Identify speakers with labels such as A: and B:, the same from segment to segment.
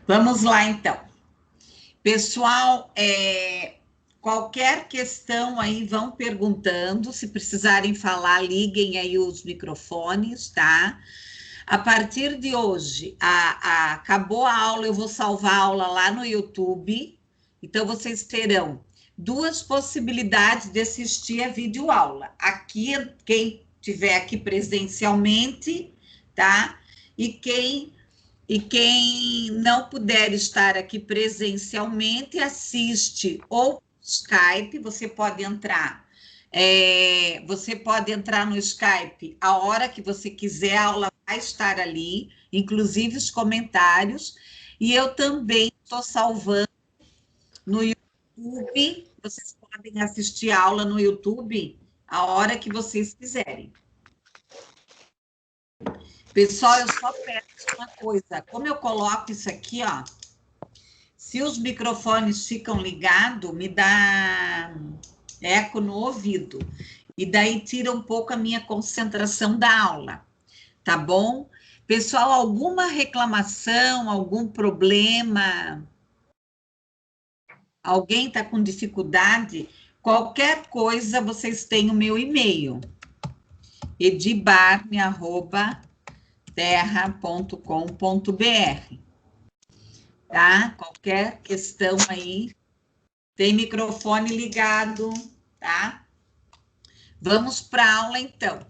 A: Vamos lá, então. Pessoal, qualquer questão aí, vão perguntando. Se precisarem falar, liguem aí os microfones, tá? A partir de hoje, acabou a aula, eu vou salvar a aula lá no YouTube. Então, vocês terão duas possibilidades de assistir a videoaula. Aqui, quem estiver aqui presencialmente, tá? E quem não puder estar aqui presencialmente, assiste ou Skype, você pode entrar no Skype a hora que você quiser, a aula vai estar ali, inclusive os comentários, e eu também estou salvando no YouTube, vocês podem assistir a aula no YouTube a hora que vocês quiserem. Pessoal, eu só peço uma coisa, como eu coloco isso aqui, ó, se os microfones ficam ligados, me dá eco no ouvido, e daí tira um pouco a minha concentração da aula, tá bom? Pessoal, alguma reclamação, algum problema? Alguém está com dificuldade? Qualquer coisa, vocês têm o meu e-mail, edibarne@terra.com.br, tá? Qualquer questão aí, tem microfone ligado, tá? Vamos para a aula, então.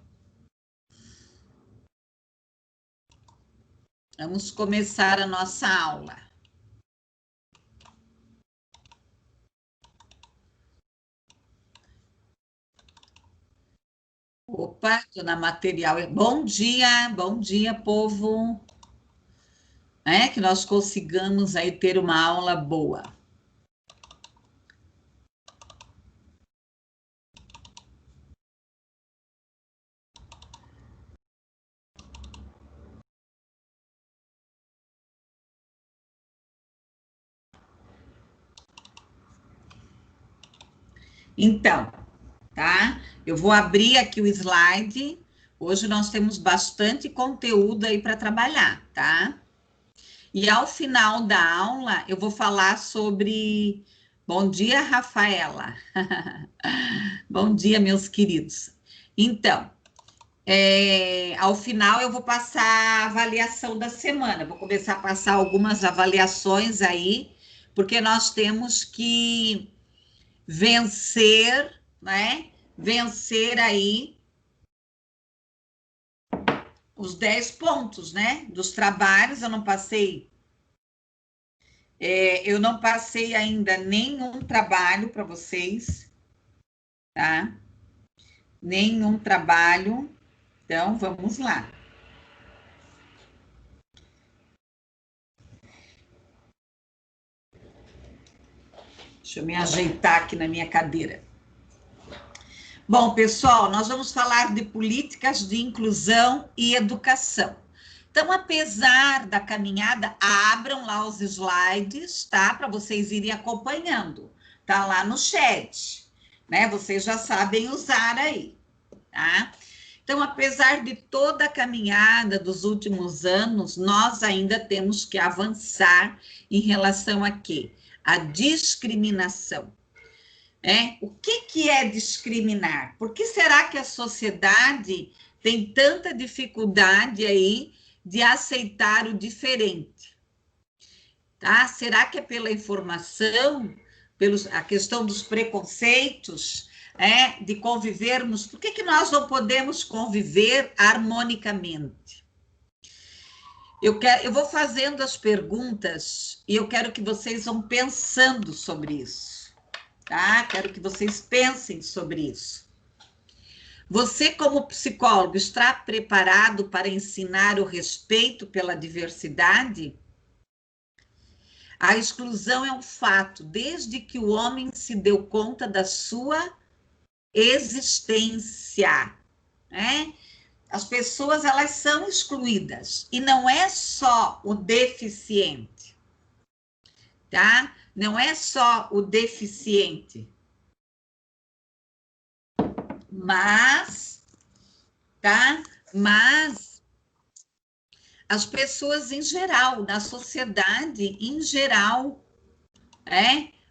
A: Vamos começar a nossa aula. Opa, estou na material. Bom dia, povo. Que nós consigamos aí ter uma aula boa. Então, tá? Eu vou abrir aqui o slide. Hoje nós temos bastante conteúdo aí para trabalhar, tá? E ao final da aula, eu vou falar sobre. Bom dia, Rafaela. Bom dia, meus queridos. Então, ao final eu vou passar a avaliação da semana. Vou começar a passar algumas avaliações aí, porque nós temos que vencer, né? Vencer aí os 10 pontos, né? Dos trabalhos, eu não passei ainda nenhum trabalho para vocês, tá? Nenhum trabalho. Então, vamos lá. Deixa eu me ajeitar aqui na minha cadeira. Bom, pessoal, nós vamos falar de políticas de inclusão e educação. Então, apesar da caminhada, abram lá os slides, tá? Para vocês irem acompanhando. Tá lá no chat, né? Vocês já sabem usar aí, tá? Então, apesar de toda a caminhada dos últimos anos, nós ainda temos que avançar em relação a quê? A discriminação. O que é discriminar? Por que será que a sociedade tem tanta dificuldade aí de aceitar o diferente? Tá? Será que é pela informação, a questão dos preconceitos, de convivermos? Por que nós não podemos conviver harmonicamente? Eu vou fazendo as perguntas e eu quero que vocês vão pensando sobre isso. Tá? Quero que vocês pensem sobre isso. Você, como psicólogo, está preparado para ensinar o respeito pela diversidade? A exclusão é um fato, desde que o homem se deu conta da sua existência, né? As pessoas, elas são excluídas, e não é só o deficiente, tá? Não é só o deficiente, mas, tá? Mas as pessoas em geral, na sociedade em geral,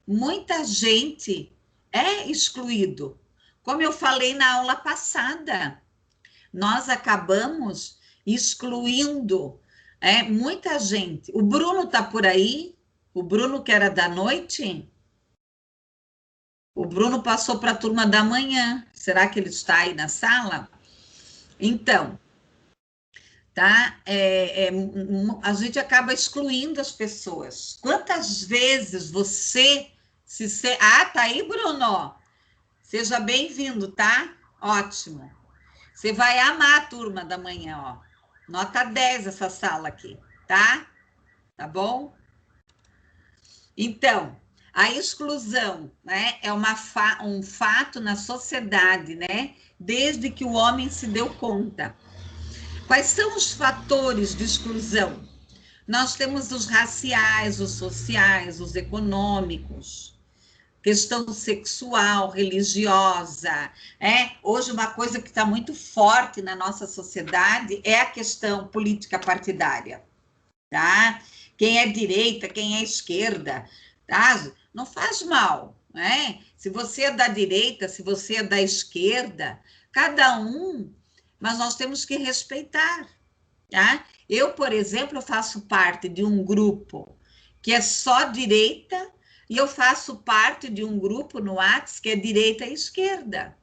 A: muita gente é excluído. Como eu falei na aula passada, nós acabamos excluindo muita gente. O Bruno está por aí? O Bruno que era da noite? O Bruno passou para a turma da manhã. Será que ele está aí na sala? Então, tá? A gente acaba excluindo as pessoas. Quantas vezes você Ah, tá aí, Bruno? Seja bem-vindo, tá? Ótimo. Você vai amar a turma da manhã, ó. Nota 10 essa sala aqui, tá? Tá bom? Então, a exclusão, né, é um fato na sociedade, né? Desde que o homem se deu conta. Quais são os fatores de exclusão? Nós temos os raciais, os sociais, os econômicos, questão sexual, religiosa. Hoje, uma coisa que está muito forte na nossa sociedade é a questão política partidária, tá? Quem é direita, quem é esquerda, tá? Não faz mal, né? Se você é da direita, se você é da esquerda, cada um, mas nós temos que respeitar, tá? Eu, por exemplo, faço parte de um grupo que é só direita e eu faço parte de um grupo no WhatsApp que é direita e esquerda.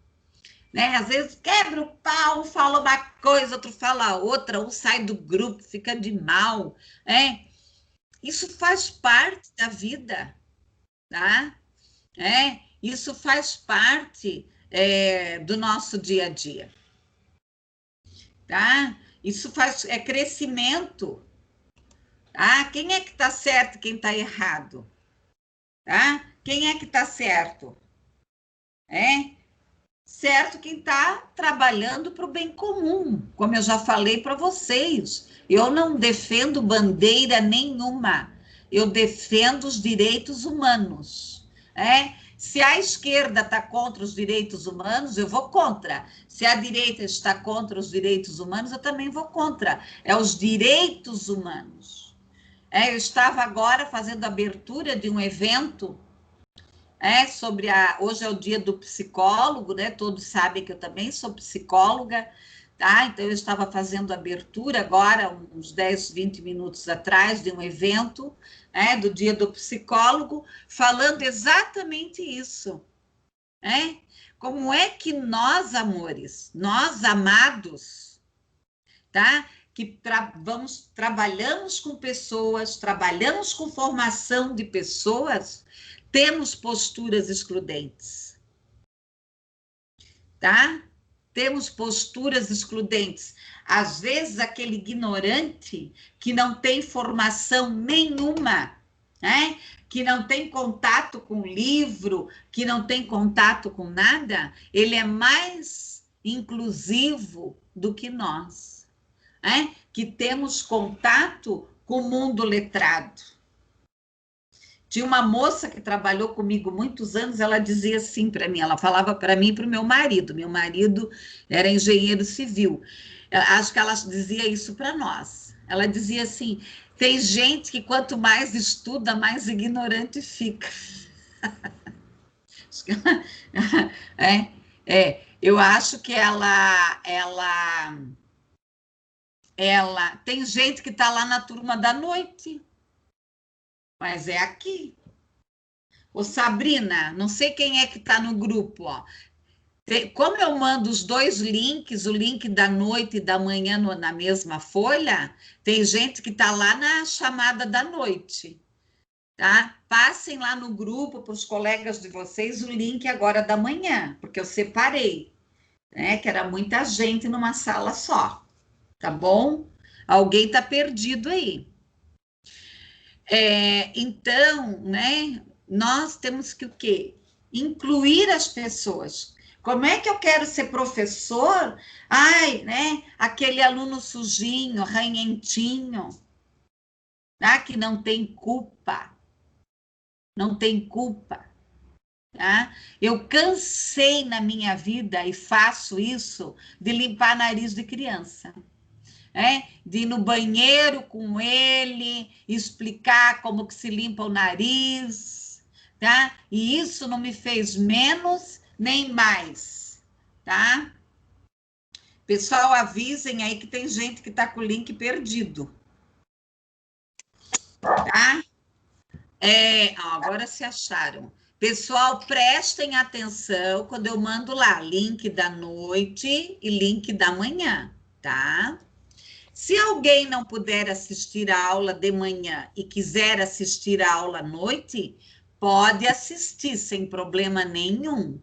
A: Né? Às vezes quebra o pau, fala uma coisa, outro fala outra, um sai do grupo, fica de mal. Isso faz parte da vida, tá? Isso faz parte do nosso dia a dia, tá? Isso é crescimento. Quem é que está certo e quem está errado? Tá? Quem é que está certo? Certo quem está trabalhando para o bem comum, como eu já falei para vocês. Eu não defendo bandeira nenhuma, eu defendo os direitos humanos. Se a esquerda está contra os direitos humanos, eu vou contra. Se a direita está contra os direitos humanos, eu também vou contra. É os direitos humanos. Eu estava agora fazendo a abertura de um evento sobre hoje é o dia do psicólogo, né? Todos sabem que eu também sou psicóloga, tá? Então, eu estava fazendo a abertura agora, uns 10, 20 minutos atrás, de um evento, do dia do psicólogo, falando exatamente isso, Como é que nós, amores, nós amados, tá? Que trabalhamos com pessoas, trabalhamos com formação de pessoas, temos posturas excludentes, tá? Temos posturas excludentes. Às vezes, aquele ignorante que não tem formação nenhuma, que não tem contato com livro, que não tem contato com nada, ele é mais inclusivo do que nós, que temos contato com o mundo letrado. Tinha uma moça que trabalhou comigo muitos anos, ela dizia assim para mim, ela falava para mim e para o meu marido era engenheiro civil, acho que ela dizia isso para nós, ela dizia assim, tem gente que quanto mais estuda, mais ignorante fica. Eu acho que ela tem gente que está lá na turma da noite, mas é aqui. Ô, Sabrina, não sei quem é que está no grupo, ó. Como eu mando os dois links, o link da noite e da manhã na mesma folha, tem gente que está lá na chamada da noite, tá? Passem lá no grupo para os colegas de vocês o link agora da manhã, porque eu separei, que era muita gente numa sala só, tá bom? Alguém está perdido aí. Então, nós temos que o quê? Incluir as pessoas. Como é que eu quero ser professor? Aquele aluno sujinho, ranhentinho, tá? Que não tem culpa. Não tem culpa. Tá? Eu cansei na minha vida, e faço isso, de limpar nariz de criança. de ir no banheiro com ele, explicar como que se limpa o nariz, tá? E isso não me fez menos nem mais, tá? Pessoal, avisem aí que tem gente que tá com o link perdido, tá? Agora se acharam. Pessoal, prestem atenção quando eu mando lá, link da noite e link da manhã, tá? Se alguém não puder assistir a aula de manhã e quiser assistir a aula à noite, pode assistir sem problema nenhum.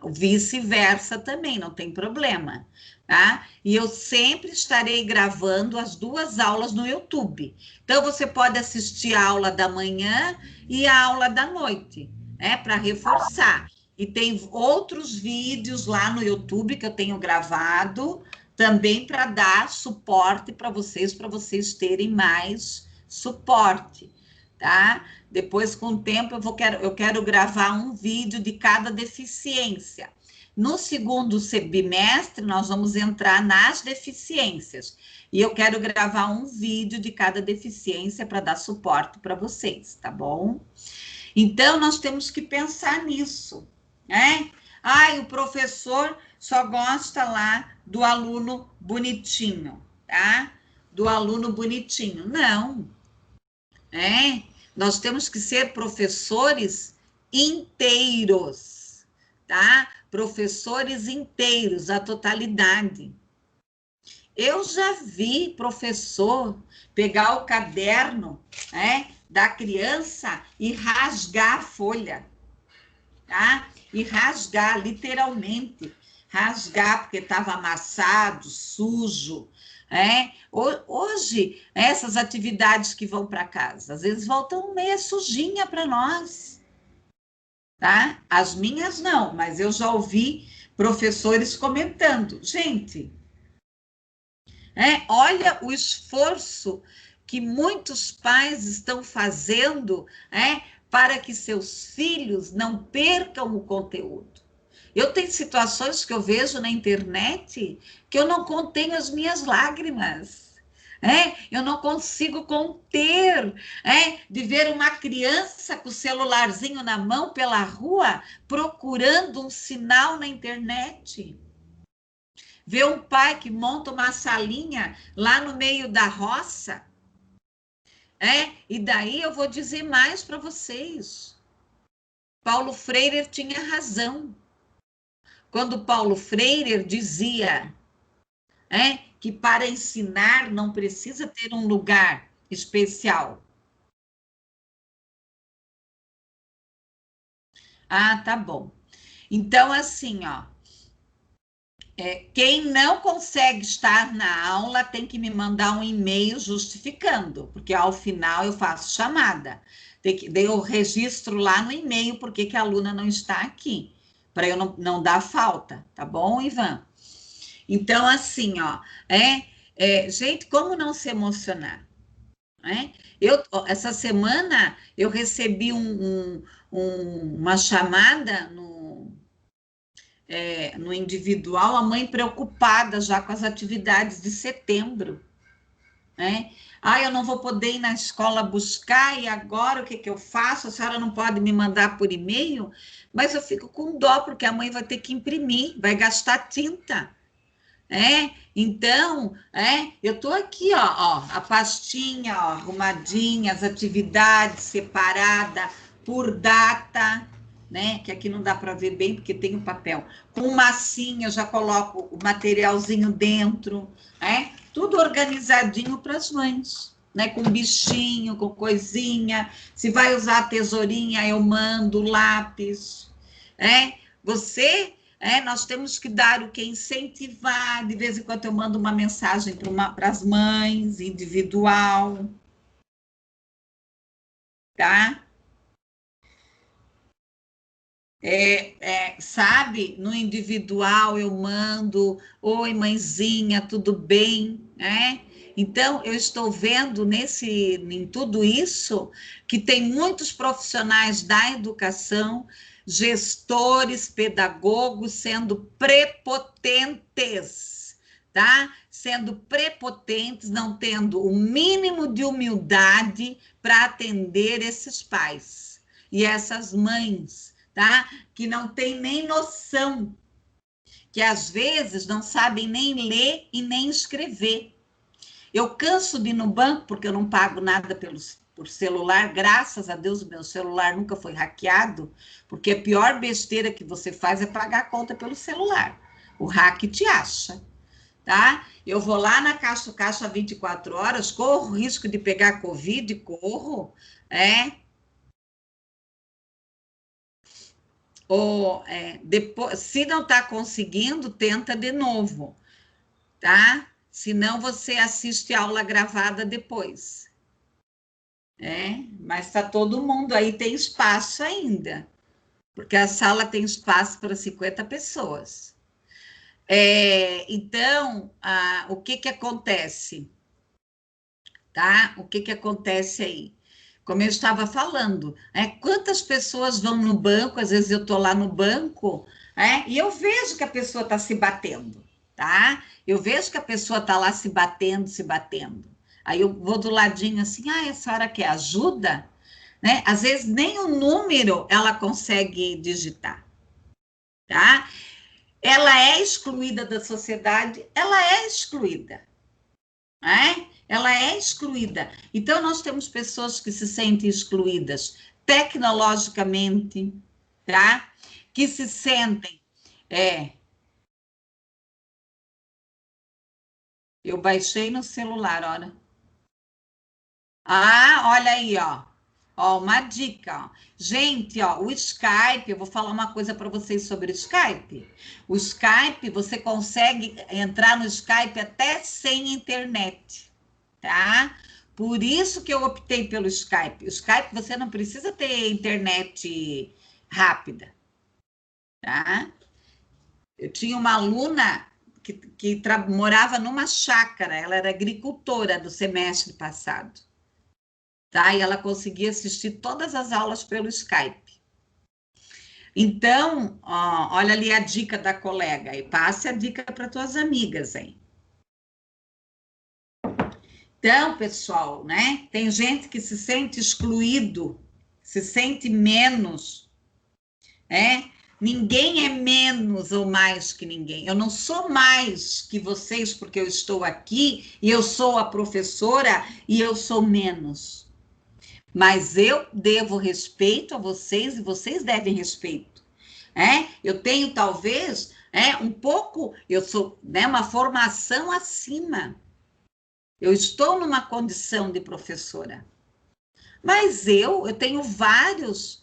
A: Vice-versa também, não tem problema, tá? E eu sempre estarei gravando as 2 aulas no YouTube. Então, você pode assistir a aula da manhã e a aula da noite, né? Para reforçar. E tem outros vídeos lá no YouTube que eu tenho gravado, também para dar suporte para vocês terem mais suporte, tá? Depois, com o tempo, eu quero gravar um vídeo de cada deficiência. No segundo bimestre, nós vamos entrar nas deficiências. E eu quero gravar um vídeo de cada deficiência para dar suporte para vocês, tá bom? Então, nós temos que pensar nisso, né? O professor só gosta lá do aluno bonitinho, tá? Do aluno bonitinho. Não, nós temos que ser professores inteiros, tá? Professores inteiros, a totalidade. Eu já vi professor pegar o caderno, da criança e rasgar a folha, tá? E rasgar, literalmente, rasgar, porque estava amassado, sujo, Hoje, essas atividades que vão para casa, às vezes voltam meio sujinha para nós, tá? As minhas não, mas eu já ouvi professores comentando. Gente, olha o esforço que muitos pais estão fazendo, para que seus filhos não percam o conteúdo. Eu tenho situações que eu vejo na internet que eu não contenho as minhas lágrimas. Eu não consigo conter, de ver uma criança com o celularzinho na mão pela rua, procurando um sinal na internet. Ver um pai que monta uma salinha lá no meio da roça. E daí eu vou dizer mais para vocês. Paulo Freire tinha razão. Quando Paulo Freire dizia que para ensinar não precisa ter um lugar especial. Tá bom. Então, assim, quem não consegue estar na aula tem que me mandar um e-mail justificando, porque ao final eu faço chamada. Daí eu registro lá no e-mail porque que a aluna não está aqui, para eu não dar falta, tá bom, Ivan? Então, assim, gente, como não se emocionar? Essa semana eu recebi uma chamada no individual, a mãe preocupada já com as atividades de setembro. Eu não vou poder ir na escola buscar, e agora o que eu faço? A senhora não pode me mandar por e-mail? Mas eu fico com dó, porque a mãe vai ter que imprimir, vai gastar tinta. Então, eu estou aqui, a pastinha, arrumadinha, as atividades separadas por data, que aqui não dá para ver bem, porque tem o papel. Com massinha, eu já coloco o materialzinho dentro, tudo organizadinho para as mães, com bichinho, com coisinha. Se vai usar a tesourinha, eu mando lápis, Você... nós temos que dar o que? Incentivar. De vez em quando eu mando uma mensagem para as mães, individual. Tá? Sabe? No individual eu mando, oi, mãezinha, tudo bem? Então, eu estou vendo em tudo isso que tem muitos profissionais da educação, gestores, pedagogos sendo prepotentes, tá? Sendo prepotentes, não tendo o mínimo de humildade para atender esses pais e essas mães, tá? Que não tem nem noção, que às vezes não sabem nem ler e nem escrever. Eu canso de ir no banco, porque eu não pago nada por celular, graças a Deus o meu celular nunca foi hackeado, porque a pior besteira que você faz é pagar a conta pelo celular. O hack te acha, tá? Eu vou lá na caixa 24 horas, corro o risco de pegar Covid, corro, depois, se não está conseguindo, tenta de novo, tá? Senão você assiste aula gravada depois. Mas está todo mundo aí, tem espaço ainda, porque a sala tem espaço para 50 pessoas. Então, o que que acontece? Tá? O que que acontece aí? Como eu estava falando, quantas pessoas vão no banco, às vezes eu estou lá no banco, e eu vejo que a pessoa está se batendo, tá? Eu vejo que a pessoa está lá se batendo, se batendo. Aí eu vou do ladinho assim, a senhora quer ajuda? Né? Às vezes nem o número ela consegue digitar, tá? Ela é excluída da sociedade, ela é excluída, ela é excluída. Então, nós temos pessoas que se sentem excluídas tecnologicamente, tá? Que se sentem. Eu baixei no celular, olha. Olha aí, ó. Ó, uma dica, ó. Gente, ó, o Skype, eu vou falar uma coisa para vocês sobre o Skype. O Skype, você consegue entrar no Skype até sem internet, tá? Por isso que eu optei pelo Skype. O Skype, você não precisa ter internet rápida, tá? Eu tinha uma aluna que morava numa chácara, ela era agricultora do semestre passado, tá? E ela conseguia assistir todas as aulas pelo Skype. Então, ó, olha ali a dica da colega, e passe a dica para tuas amigas aí. Então, pessoal, né? Tem gente que se sente excluído, se sente menos, Ninguém é menos ou mais que ninguém. Eu não sou mais que vocês porque eu estou aqui e eu sou a professora e eu sou menos. Mas eu devo respeito a vocês e vocês devem respeito. Eu tenho talvez um pouco, eu sou uma formação acima. Eu estou numa condição de professora. Mas eu tenho vários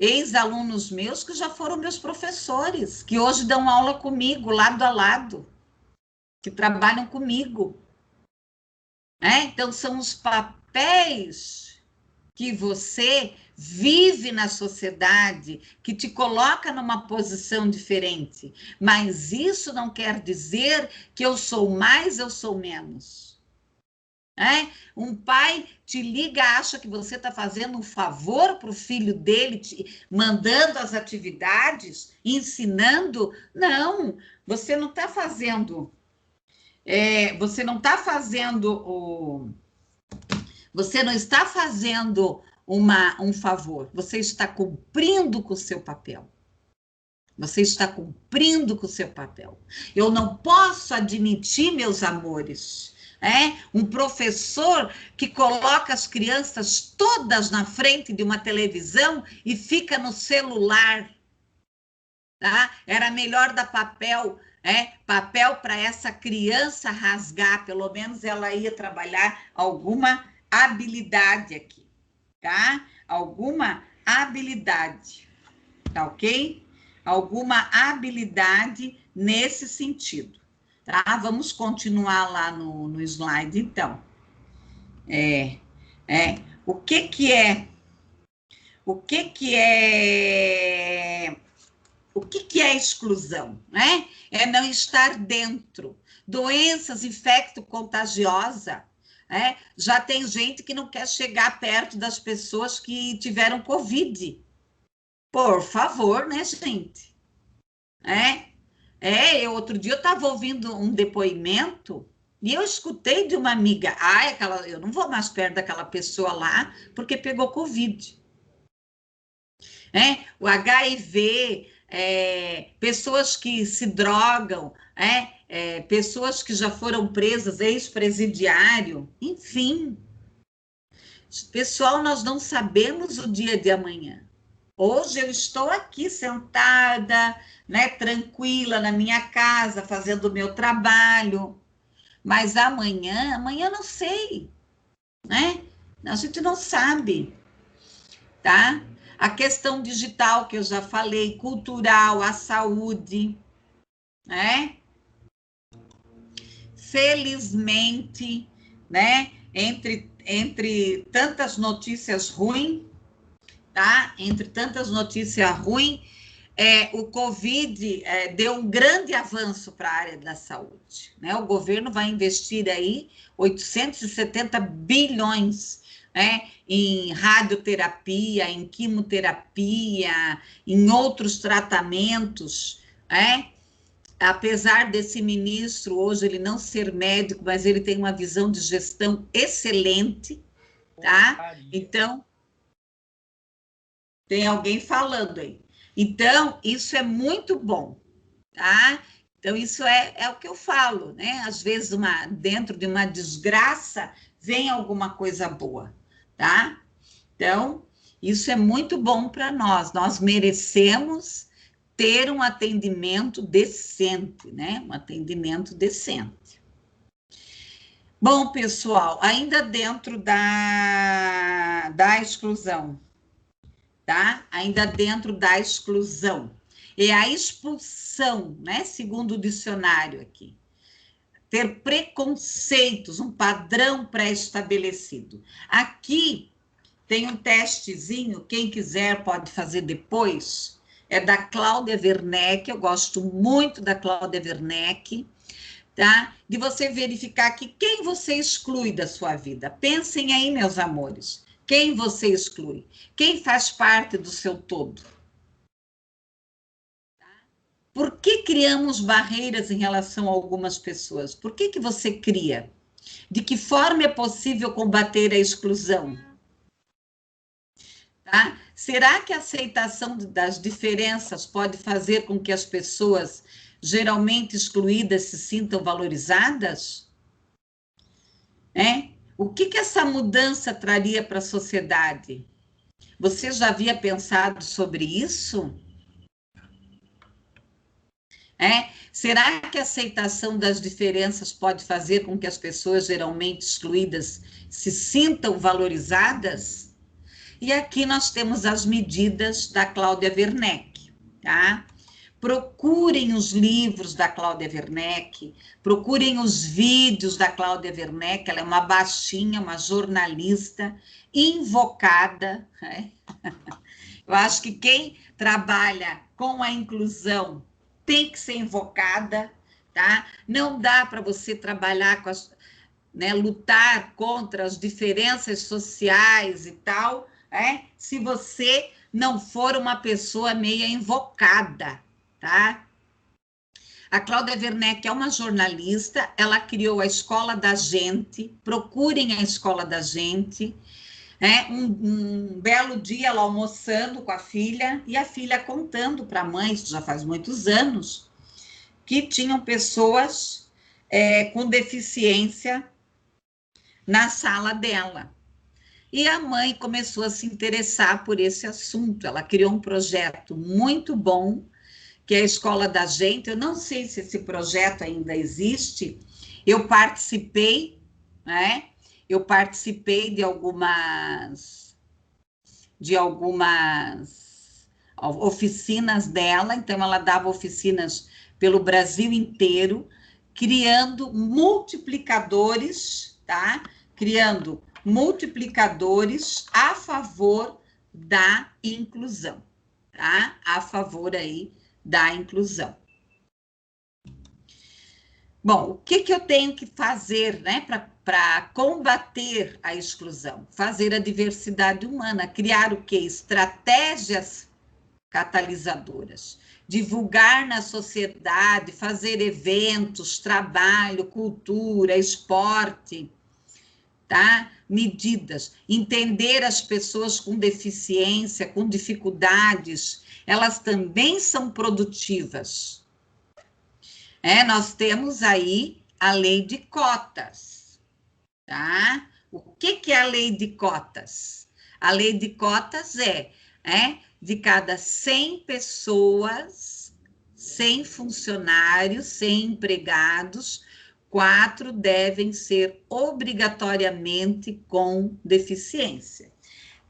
A: ex-alunos meus que já foram meus professores, que hoje dão aula comigo, lado a lado, que trabalham comigo. Então, são os papéis que você vive na sociedade, que te coloca numa posição diferente. Mas isso não quer dizer que eu sou mais, eu sou menos. Um pai te liga, acha que você está fazendo um favor para o filho dele, mandando as atividades, ensinando. Não, você não está fazendo. Você não está fazendo você não está fazendo um favor, você está cumprindo com o seu papel. Você está cumprindo com o seu papel. Eu não posso admitir, meus amores, um professor que coloca as crianças todas na frente de uma televisão e fica no celular, tá? Era melhor dar papel, papel para essa criança rasgar, pelo menos ela ia trabalhar alguma habilidade aqui, tá? Alguma habilidade, tá ok? Alguma habilidade nesse sentido, tá? Vamos continuar lá no slide, então. O que é exclusão, É não estar dentro. Doenças infecto-contagiosa, já tem gente que não quer chegar perto das pessoas que tiveram Covid. Por favor, né, gente? Outro dia eu estava ouvindo um depoimento e eu escutei de uma amiga, eu não vou mais perto daquela pessoa lá porque pegou Covid. O HIV, pessoas que se drogam, pessoas que já foram presas, ex-presidiário, enfim. Pessoal, nós não sabemos o dia de amanhã. Hoje eu estou aqui sentada, né, tranquila na minha casa, fazendo o meu trabalho, mas amanhã não sei, né? A gente não sabe, tá? A questão digital que eu já falei, cultural, a saúde, né? Felizmente, né? Entre tantas notícias ruins, tá? Entre tantas notícias ruins, o Covid deu um grande avanço para a área da saúde, né? O governo vai investir aí 870 bilhões, né, em radioterapia, em quimioterapia, em outros tratamentos, né? Apesar desse ministro hoje ele não ser médico, mas ele tem uma visão de gestão excelente, tá? Então, tem alguém falando aí. Então, isso é muito bom, tá? Então, isso é o que eu falo, né? Às vezes, dentro de uma desgraça, vem alguma coisa boa, tá? Então, isso é muito bom para nós. Nós merecemos ter um atendimento decente, né? Um atendimento decente. Bom, pessoal, ainda dentro da exclusão, tá? Ainda dentro da exclusão. É a expulsão, né? Segundo o dicionário aqui. Ter preconceitos, um padrão pré-estabelecido. Aqui tem um testezinho, quem quiser pode fazer depois, é da Cláudia Werneck, eu gosto muito da Cláudia Werneck, tá? De você verificar que quem você exclui da sua vida. Pensem aí, meus amores. Quem você exclui? Quem faz parte do seu todo? Por que criamos barreiras em relação a algumas pessoas? Por que você cria? De que forma é possível combater a exclusão? Tá? Será que a aceitação das diferenças pode fazer com que as pessoas geralmente excluídas se sintam valorizadas? O que essa mudança traria para a sociedade? Você já havia pensado sobre isso? Será que a aceitação das diferenças pode fazer com que as pessoas geralmente excluídas se sintam valorizadas? E aqui nós temos as medidas da Cláudia Werneck, tá? Procurem os livros da Cláudia Werneck, procurem os vídeos da Cláudia Werneck, ela é uma baixinha, uma jornalista invocada, né? Eu acho que quem trabalha com a inclusão tem que ser invocada, tá? Não dá para você trabalhar com lutar contra as diferenças sociais e tal, se você não for uma pessoa meia invocada, tá? A Cláudia Werneck é uma jornalista, ela criou a Escola da Gente, procurem a Escola da Gente, um belo dia ela almoçando com a filha, e a filha contando para a mãe, isso já faz muitos anos, que tinham pessoas com deficiência na sala dela. E a mãe começou a se interessar por esse assunto. Ela criou um projeto muito bom, que é a Escola da Gente. Eu não sei se esse projeto ainda existe. Eu participei, né? Eu participei de algumas oficinas dela. Então, ela dava oficinas pelo Brasil inteiro, criando multiplicadores, tá? Criando multiplicadores a favor da inclusão, tá? A favor aí da inclusão. Bom, o que eu tenho que fazer, né, para combater a exclusão? Fazer a diversidade humana, criar o quê? Estratégias catalisadoras. divulgar na sociedade, fazer eventos, trabalho, cultura, esporte, tá? Medidas, entender as pessoas com deficiência, com dificuldades, elas também são produtivas. Nós temos aí a lei de cotas, tá? O que é a lei de cotas? A lei de cotas de cada 100 pessoas, 100 funcionários, 100 empregados, 4 devem ser obrigatoriamente com deficiência.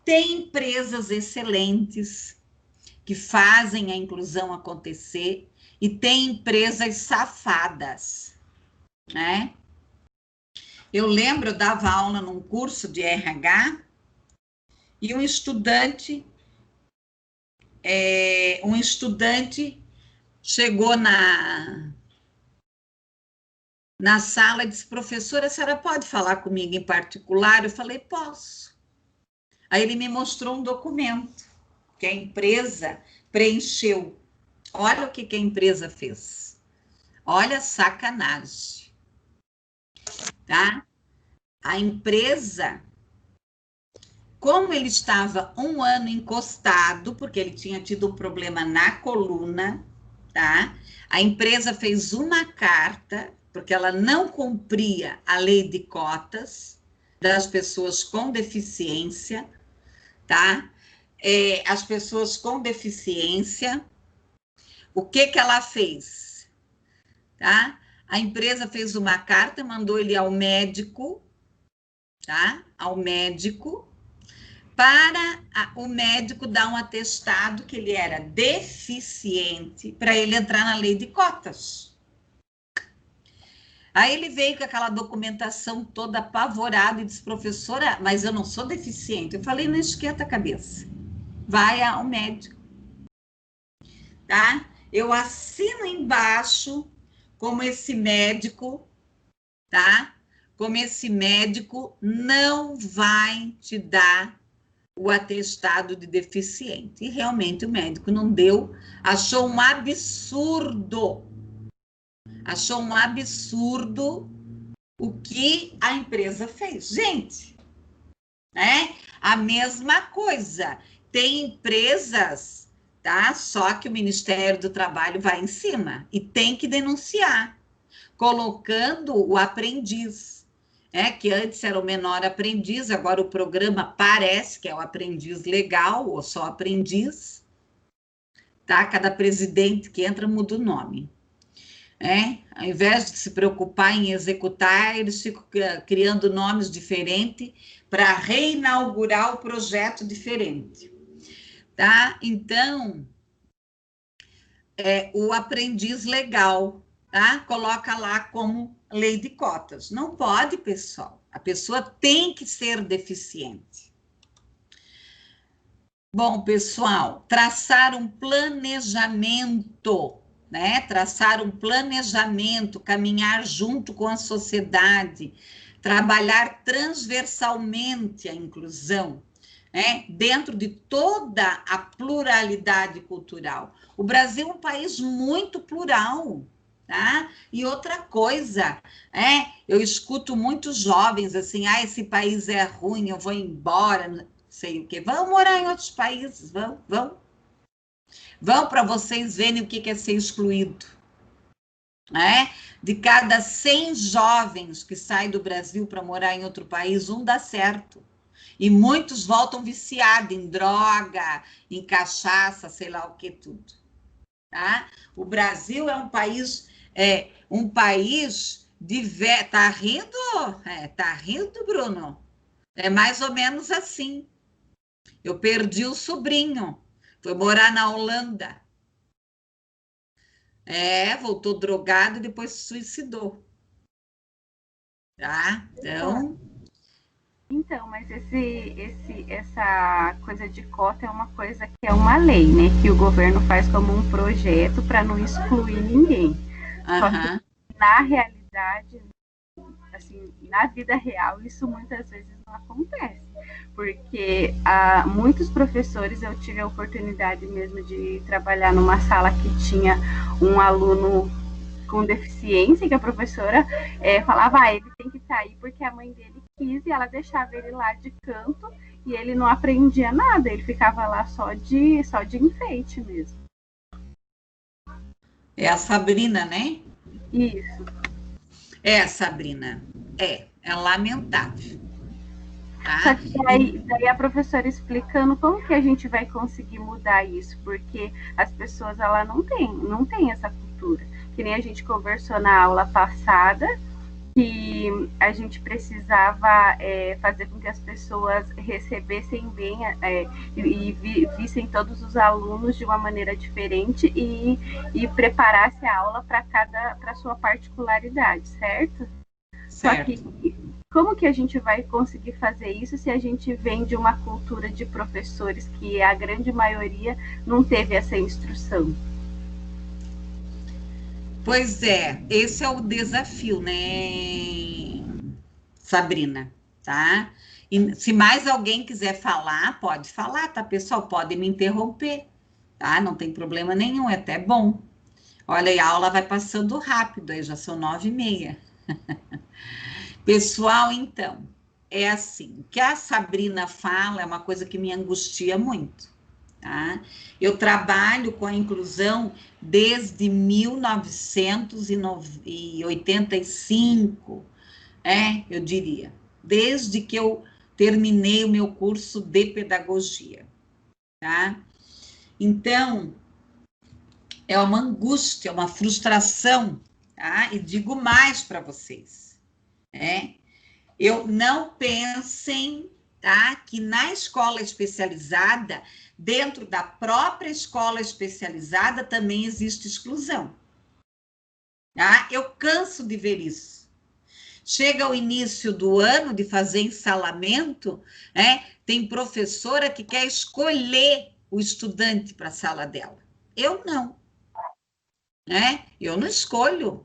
A: Tem empresas excelentes que fazem a inclusão acontecer e tem empresas safadas, né? Eu lembro, eu dava aula num curso de RH e um estudante chegou na sala e disse: professora, a senhora pode falar comigo em particular? Eu falei: posso. Aí ele me mostrou um documento que a empresa preencheu. Olha o que a empresa fez. Olha a sacanagem. Tá? A empresa, como ele estava 1 ano encostado, porque ele tinha tido um problema na coluna, tá? A empresa fez uma carta, porque ela não cumpria a lei de cotas das pessoas com deficiência, tá? As pessoas com deficiência, o que ela fez? Tá? A empresa fez uma carta, mandou ele ao médico, tá? Ao médico, para o médico dar um atestado que ele era deficiente para ele entrar na lei de cotas. Aí ele veio com aquela documentação toda apavorada e disse: professora, mas eu não sou deficiente. Eu falei: não esquenta a cabeça, vai ao médico, tá? Eu assino embaixo como esse médico, tá? Como esse médico não vai te dar o atestado de deficiente. E realmente o médico não deu, achou um absurdo. Achou um absurdo o que a empresa fez. Gente, né? A mesma coisa. Tem empresas, tá? Só que o Ministério do Trabalho vai em cima e tem que denunciar, colocando o aprendiz, que antes era o menor aprendiz, agora o programa parece que é o aprendiz legal ou só aprendiz, tá? Cada presidente que entra muda o nome. Ao invés de se preocupar em executar, eles ficam criando nomes diferentes para reinaugurar o projeto diferente, tá? Então, o aprendiz legal, tá? Coloca lá como lei de cotas. Não pode, pessoal. A pessoa tem que ser deficiente. Bom, pessoal, traçar um planejamento, né? Traçar um planejamento, caminhar junto com a sociedade, trabalhar transversalmente a inclusão, dentro de toda a pluralidade cultural. O Brasil é um país muito plural, tá? E outra coisa, eu escuto muitos jovens assim: esse país é ruim, eu vou embora, não sei o quê. Vão morar em outros países, vão para vocês verem o que é ser excluído. De cada 100 jovens que saem do Brasil para morar em outro país, 1 dá certo. E muitos voltam viciados em droga, em cachaça, sei lá o que tudo. Tá? O Brasil é um país Tá rindo? Tá rindo, Bruno? É mais ou menos assim. Eu perdi o sobrinho, foi morar na Holanda. Voltou drogado e depois se suicidou. Tá?
B: Então, mas essa coisa de cota é uma coisa que é uma lei, né? Que o governo faz como um projeto para não excluir ninguém. Só que, na realidade, assim, na vida real, isso muitas vezes não acontece, porque muitos professores, eu tive a oportunidade mesmo de trabalhar numa sala que tinha um aluno com deficiência, que a professora falava, ele tem que sair porque a mãe dele quis, e ela deixava ele lá de canto, e ele não aprendia nada, ele ficava lá só de enfeite mesmo.
A: É a Sabrina, né?
B: Isso.
A: É, Sabrina. É lamentável. Tá?
B: Só que daí a professora explicando como que a gente vai conseguir mudar isso, porque as pessoas, ela não tem essa cultura. Que nem a gente conversou na aula passada, que a gente precisava fazer com que as pessoas recebessem bem e vissem todos os alunos de uma maneira diferente e preparasse a aula para sua particularidade, certo? Só que como que a gente vai conseguir fazer isso se a gente vem de uma cultura de professores que a grande maioria não teve essa instrução?
A: Pois é, esse é o desafio, né, Sabrina, tá? E se mais alguém quiser falar, pode falar, tá, pessoal? Pode me interromper, tá? Não tem problema nenhum, é até bom. Olha, e a aula vai passando rápido, aí já são 9h30. Pessoal, então, é assim, o que a Sabrina fala é uma coisa que me angustia muito, tá? Eu trabalho com a inclusão desde 1985, eu diria, desde que eu terminei o meu curso de pedagogia, tá? Então, é uma angústia, uma frustração, tá? E digo mais para vocês, eu não pensem, tá, que na escola especializada, dentro da própria escola especializada, também existe exclusão. Tá? Eu canso de ver isso. Chega o início do ano de fazer ensalamento, tem professora que quer escolher o estudante para a sala dela. Eu não. Eu não escolho.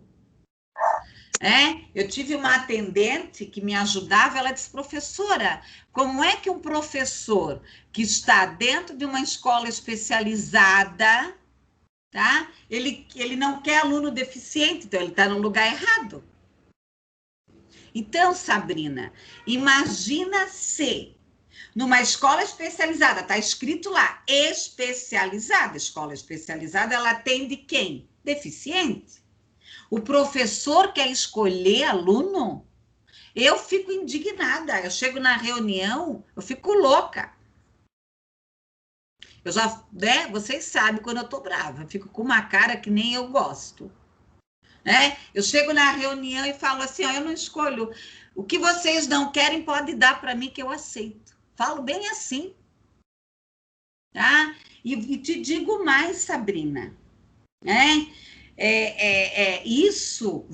A: Eu tive uma atendente que me ajudava, ela disse, professora, como é que um professor que está dentro de uma escola especializada, tá? Ele não quer aluno deficiente, então ele está no lugar errado. Então, Sabrina, imagina se numa escola especializada, está escrito lá, especializada, escola especializada, ela atende quem? Deficiente. O professor quer escolher aluno? Eu fico indignada. Eu chego na reunião, eu fico louca. Eu já, vocês sabem quando eu tô brava. Eu fico com uma cara que nem eu gosto. Eu chego na reunião e falo assim, ó, eu não escolho. O que vocês não querem pode dar para mim que eu aceito. Falo bem assim. Tá? E te digo mais, Sabrina. Isso,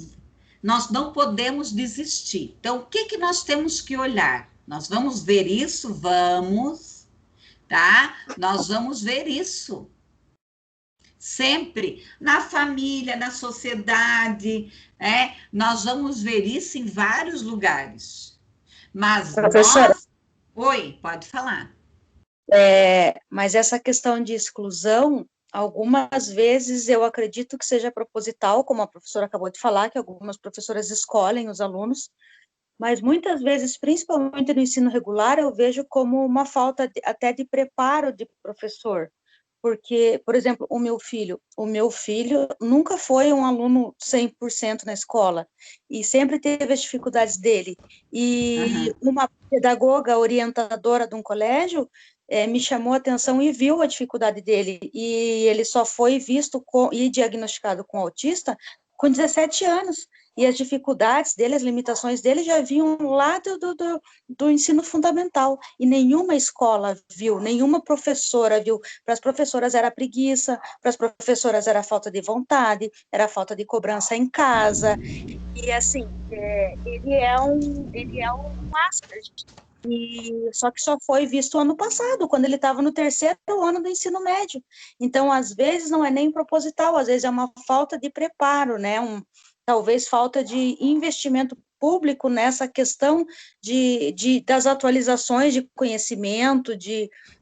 A: nós não podemos desistir. Então, o que nós temos que olhar? Nós vamos ver isso? Vamos, tá? Nós vamos ver isso. Sempre, na família, na sociedade, nós vamos ver isso em vários lugares. Mas
C: professora,
A: Oi, pode falar.
C: Mas essa questão de exclusão, algumas vezes eu acredito que seja proposital, como a professora acabou de falar, que algumas professoras escolhem os alunos, mas muitas vezes, principalmente no ensino regular, eu vejo como uma falta até de preparo de professor, porque, por exemplo, o meu filho nunca foi um aluno 100% na escola, e sempre teve as dificuldades dele, e uma pedagoga orientadora de um colégio me chamou a atenção e viu a dificuldade dele, e ele só foi visto e diagnosticado com autista com 17 anos, e as dificuldades dele, as limitações dele já vinham lá do ensino fundamental, e nenhuma escola viu, nenhuma professora viu. Para as professoras era preguiça, para as professoras era falta de vontade, era falta de cobrança em casa, e assim, ele é um Asperger, só que só foi visto ano passado, quando ele estava no 3º ano do ensino médio. Então, às vezes, não é nem proposital, às vezes é uma falta de preparo, né? Talvez falta de investimento público nessa questão das atualizações de conhecimento,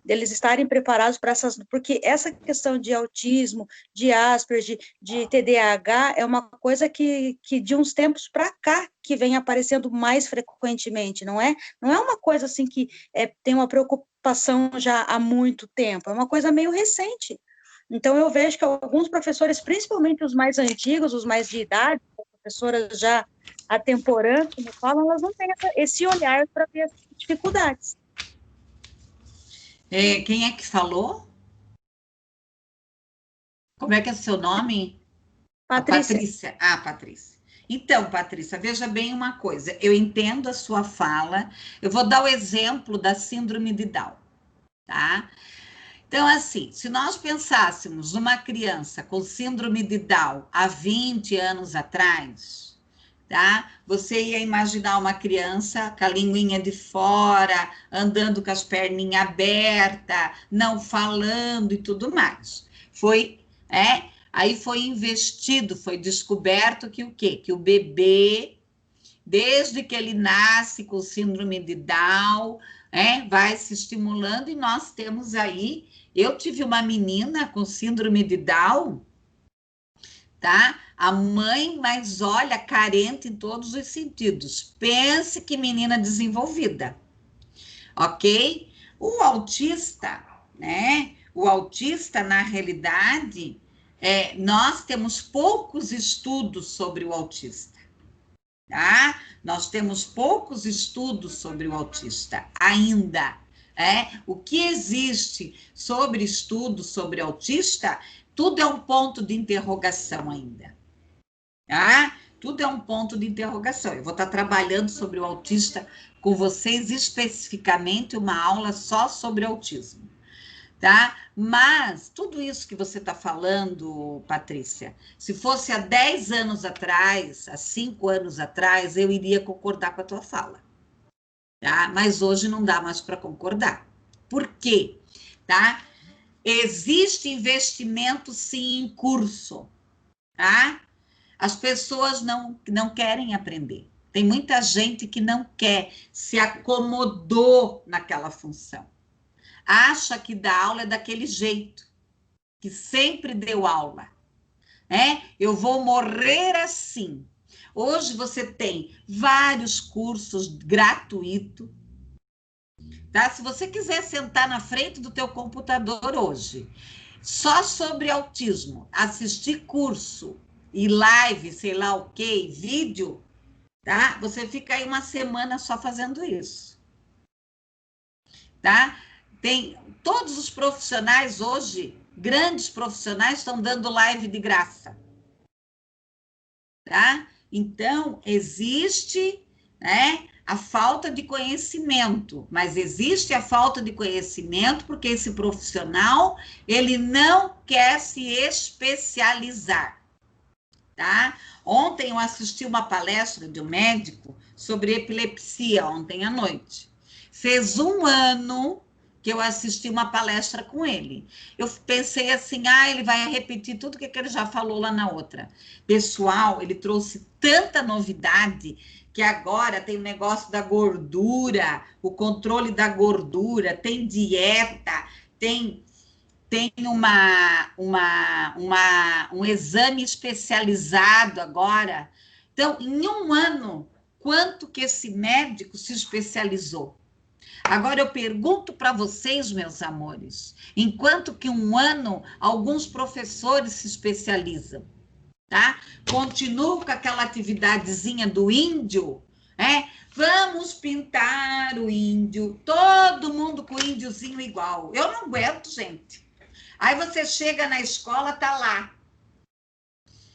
C: deles estarem preparados para essas, porque essa questão de autismo, de Asperger, de TDAH, é uma coisa que de uns tempos para cá, que vem aparecendo mais frequentemente, não é uma coisa assim que tem uma preocupação já há muito tempo, é uma coisa meio recente. Então, eu vejo que alguns professores, principalmente os mais antigos, os mais de idade, professoras já atemporantes, como falam, elas não têm esse olhar para ver as dificuldades.
A: Quem é que falou? Como é que é o seu nome?
C: Patrícia.
A: Patrícia. Ah, Patrícia. Então, Patrícia, veja bem uma coisa. Eu entendo a sua fala. Eu vou dar o exemplo da síndrome de Down, tá? Então, assim, se nós pensássemos numa criança com síndrome de Down há 20 anos atrás, tá? Você ia imaginar uma criança com a linguinha de fora, andando com as perninhas abertas, não falando e tudo mais. Aí foi investido, foi descoberto que o quê? Que o bebê, desde que ele nasce com síndrome de Down, vai se estimulando e nós temos aí. Eu tive uma menina com síndrome de Down, tá? A mãe, mas olha, carente em todos os sentidos. Pense que menina desenvolvida, ok? O autista, né? O autista, na realidade, nós temos poucos estudos sobre o autista, tá? Nós temos poucos estudos sobre o autista ainda. O que existe sobre estudos sobre autista, tudo é um ponto de interrogação ainda, tá? Tudo é um ponto de interrogação. Eu vou estar trabalhando sobre o autista com vocês especificamente, uma aula só sobre autismo, tá? Mas tudo isso que você está falando, Patrícia, se fosse há 10 anos atrás, há 5 anos atrás, eu iria concordar com a tua fala. Tá? Mas hoje não dá mais para concordar. Por quê? Tá? Existe investimento, sim, em curso. Tá? As pessoas não querem aprender. Tem muita gente que não quer, se acomodou naquela função. Acha que dar aula é daquele jeito, que sempre deu aula. Eu vou morrer assim. Hoje você tem vários cursos gratuitos, tá? Se você quiser sentar na frente do teu computador hoje, só sobre autismo, assistir curso e live, sei lá o quê, vídeo, tá? Você fica aí uma semana só fazendo isso, tá? Tem todos os profissionais hoje, grandes profissionais, estão dando live de graça, tá? Então, existe, né, a falta de conhecimento, mas existe a falta de conhecimento porque esse profissional, ele não quer se especializar, tá? Ontem eu assisti uma palestra de um médico sobre epilepsia, ontem à noite. Fez 1 ano que eu assisti uma palestra com ele. Eu pensei assim, ele vai repetir tudo que ele já falou lá na outra. Pessoal, ele trouxe tanta novidade que agora tem o negócio da gordura, o controle da gordura, tem dieta, tem um exame especializado agora. Então, em 1 ano, quanto que esse médico se especializou? Agora eu pergunto para vocês, meus amores, enquanto que 1 ano, alguns professores se especializam, tá? Continuo com aquela atividadezinha do índio, Vamos pintar o índio, todo mundo com o índiozinho igual. Eu não aguento, gente. Aí você chega na escola, tá lá.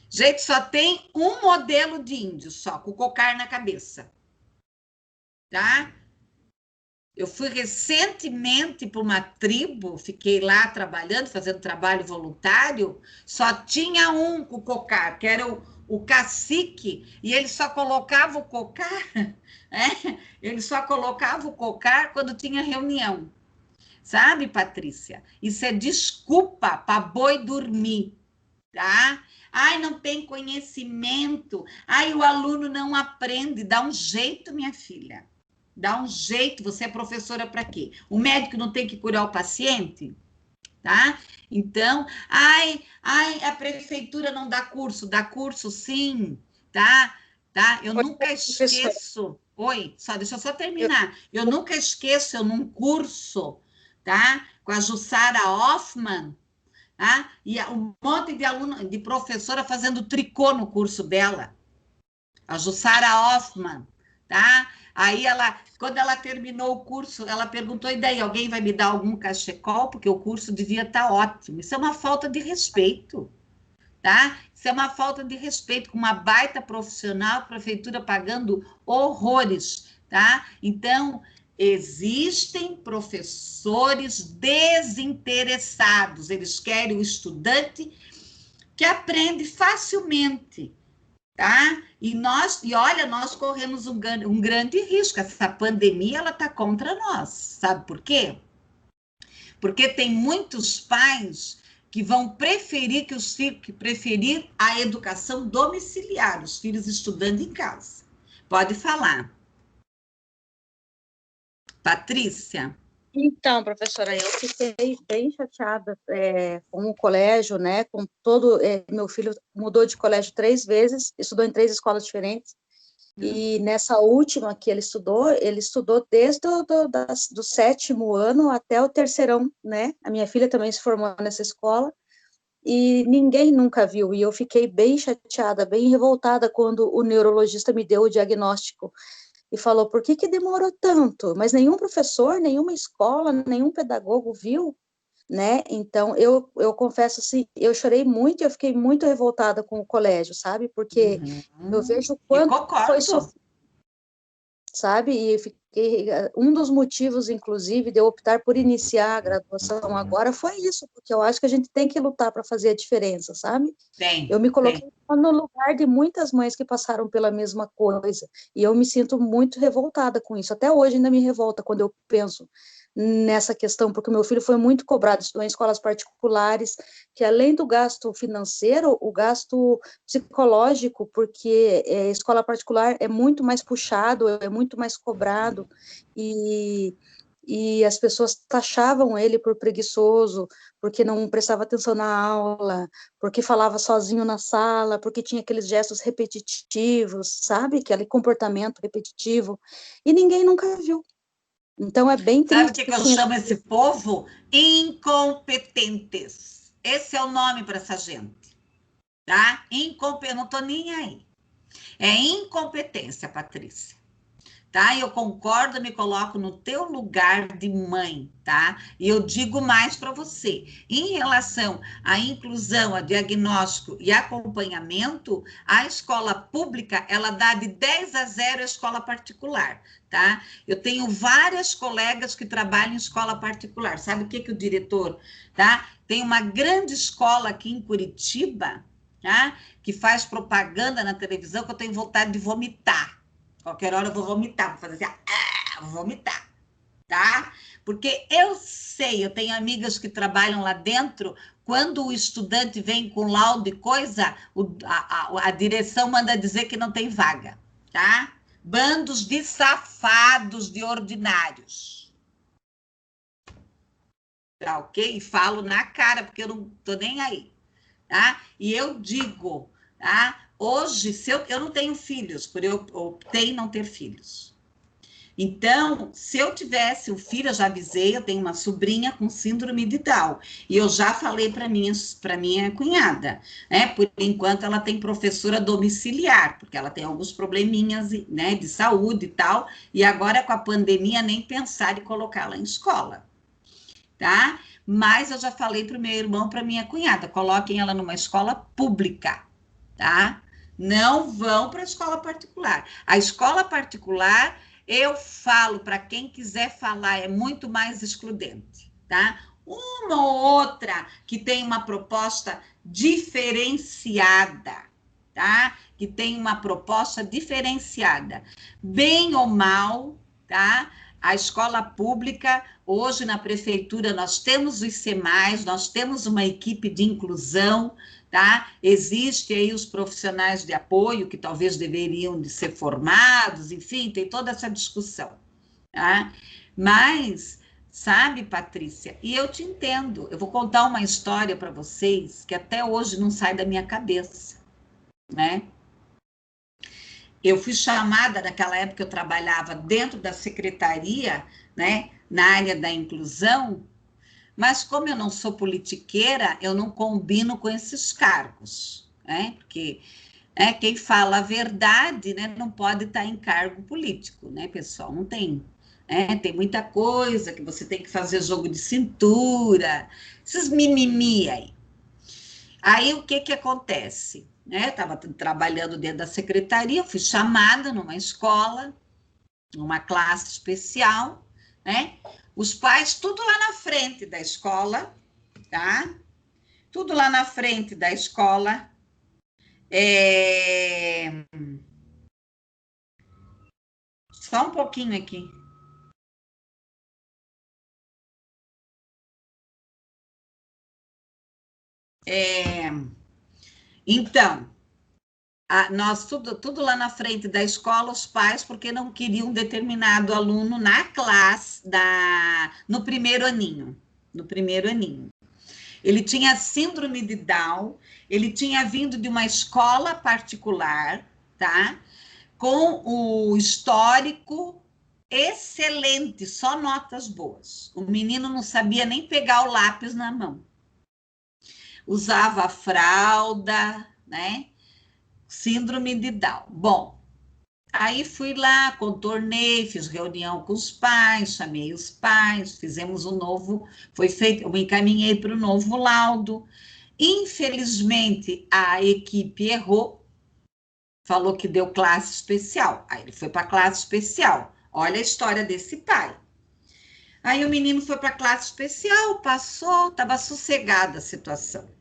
A: Gente, só tem um modelo de índio, só, com o cocar na cabeça, tá? Eu fui recentemente para uma tribo, fiquei lá trabalhando, fazendo trabalho voluntário, só tinha um com o cocar, que era o cacique, e ele só colocava o cocar, ele só colocava o cocar quando tinha reunião. Sabe, Patrícia? Isso é desculpa para boi dormir, tá? Ai, não tem conhecimento. Ai, o aluno não aprende. Dá um jeito, minha filha. Dá um jeito. Você é professora para quê? O médico não tem que curar o paciente? Tá? Então, ai, a prefeitura não dá curso sim, tá? Tá? Eu nunca esqueço. Oi, só deixa eu só terminar. Eu nunca esqueço eu num curso, tá? Com a Jussara Hoffmann, tá? E um monte de aluno, de professora fazendo tricô no curso dela. A Jussara Hoffmann, tá? Aí ela, quando ela terminou o curso, ela perguntou, e daí, alguém vai me dar algum cachecol? Porque o curso devia estar ótimo. Isso é uma falta de respeito, tá? Isso é uma falta de respeito com uma baita profissional, a prefeitura pagando horrores, tá? Então, existem professores desinteressados, eles querem o estudante que aprende facilmente, tá? E olha, nós corremos um grande risco. Essa pandemia, ela está contra nós. Sabe por quê? Porque tem muitos pais que vão preferir preferir a educação domiciliar, os filhos estudando em casa. Pode falar. Patrícia?
C: Então, professora, eu fiquei bem chateada com o colégio, né? Com todo. Meu filho mudou de colégio 3 vezes, estudou em 3 escolas diferentes. E nessa última que ele estudou desde do 7º ano até o 3º, né? A minha filha também se formou nessa escola e ninguém nunca viu. E eu fiquei bem chateada, bem revoltada quando o neurologista me deu o diagnóstico e falou, por que demorou tanto? Mas nenhum professor, nenhuma escola, nenhum pedagogo viu, né? Então, eu confesso assim, eu chorei muito, eu fiquei muito revoltada com o colégio, sabe? Porque eu vejo o quanto foi sofrido, sabe? E fiquei, um dos motivos, inclusive, de eu optar por iniciar a graduação agora foi isso, porque eu acho que a gente tem que lutar para fazer a diferença, sabe? Eu me coloquei no lugar de muitas mães que passaram pela mesma coisa, e eu me sinto muito revoltada com isso. Até hoje ainda me revolta quando eu penso nessa questão, porque o meu filho foi muito cobrado, estudou em escolas particulares, que além do gasto financeiro, o gasto psicológico, porque escola particular é muito mais puxado, é muito mais cobrado, e as pessoas taxavam ele por preguiçoso, porque não prestava atenção na aula, porque falava sozinho na sala, porque tinha aqueles gestos repetitivos, sabe? Aquele comportamento repetitivo, e ninguém nunca viu. Então, é bem triste.
A: Sabe o que eu chamo esse povo? Incompetentes. Esse é o nome para essa gente, tá? Não estou nem aí. É incompetência, Patrícia. Tá? Eu concordo, me coloco no teu lugar de mãe, tá? E eu digo mais para você. Em relação à inclusão, a diagnóstico e acompanhamento, a escola pública, ela dá de 10-0 à escola particular, tá? Eu tenho várias colegas que trabalham em escola particular. Sabe o que o diretor, tá? Tem uma grande escola aqui em Curitiba, tá? Que faz propaganda na televisão que eu tenho vontade de vomitar. Qualquer hora eu vou vomitar, vou fazer assim, vou vomitar, tá? Porque eu sei, eu tenho amigas que trabalham lá dentro, quando o estudante vem com laudo e coisa, a direção manda dizer que não tem vaga, tá? Bandos de safados, de ordinários. Tá ok? E falo na cara, porque eu não tô nem aí, tá? E eu digo, tá? Hoje, eu não tenho filhos, por eu optei não ter filhos. Então, se eu tivesse um filho, eu já avisei, eu tenho uma sobrinha com síndrome de Down, e eu já falei para minha cunhada, né? Por enquanto, ela tem professora domiciliar, porque ela tem alguns probleminhas, né, de saúde e tal, e agora com a pandemia, nem pensar em colocá-la em escola, tá? Mas eu já falei para o meu irmão, para minha cunhada, coloquem ela numa escola pública, tá? Não vão para a escola particular. A escola particular, eu falo para quem quiser falar, é muito mais excludente, tá? Uma ou outra que tem uma proposta diferenciada, tá? Que tem uma proposta diferenciada. Bem ou mal, tá? A escola pública, hoje na prefeitura, nós temos os SEMAIs, nós temos uma equipe de inclusão, tá? Existem aí os profissionais de apoio que talvez deveriam de ser formados, enfim, tem toda essa discussão, tá? Mas, sabe, Patrícia, e eu te entendo, eu vou contar uma história para vocês que até hoje não sai da minha cabeça, né? Eu fui chamada, naquela época eu trabalhava dentro da secretaria, né, na área da inclusão, mas como eu não sou politiqueira, eu não combino com esses cargos, né? Porque quem fala a verdade, né, não pode estar em cargo político, né, pessoal? Não tem. Tem muita coisa que você tem que fazer jogo de cintura, esses mimimi aí. Aí o que acontece? Eu estava trabalhando dentro da secretaria, fui chamada numa escola, numa classe especial, né? Os pais, tudo lá na frente da escola, tá? Tudo lá na frente da escola. Só um pouquinho aqui. Então, nós tudo lá na frente da escola, os pais, porque não queriam um determinado aluno na classe, no primeiro aninho. No primeiro aninho. Ele tinha síndrome de Down, ele tinha vindo de uma escola particular, tá? Com o histórico excelente, só notas boas. O menino não sabia nem pegar o lápis na mão. Usava fralda, né? Síndrome de Down. Bom, aí fui lá, contornei, fiz reunião com os pais, chamei os pais, fizemos um novo, foi feito, eu me encaminhei para o novo laudo. Infelizmente, a equipe errou, falou que deu classe especial. Aí ele foi para a classe especial. Olha a história desse pai. Aí o menino foi para a classe especial, passou, estava sossegada a situação.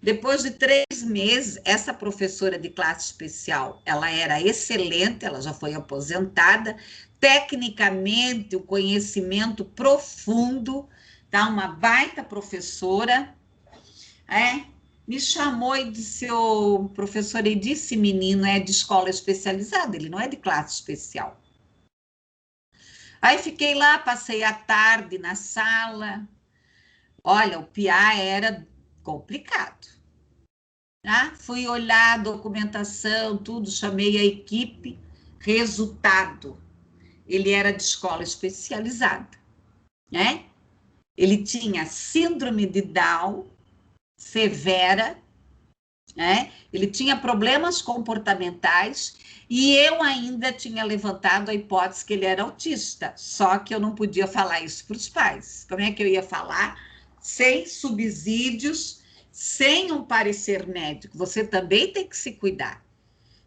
A: Depois de 3 meses, essa professora de classe especial, ela era excelente, ela já foi aposentada, tecnicamente, o conhecimento profundo, tá? Uma baita professora, me chamou e disse, ô, professora, e disse, menino, é de escola especializada, ele não é de classe especial. Aí fiquei lá, passei a tarde na sala, olha, o PIA era complicado. Tá? Fui olhar a documentação, tudo, chamei a equipe, resultado, ele era de escola especializada, né? Ele tinha síndrome de Down severa, né? Ele tinha problemas comportamentais e eu ainda tinha levantado a hipótese que ele era autista, só que eu não podia falar isso para os pais. Como é que eu ia falar? Sem subsídios, sem um parecer médico, você também tem que se cuidar.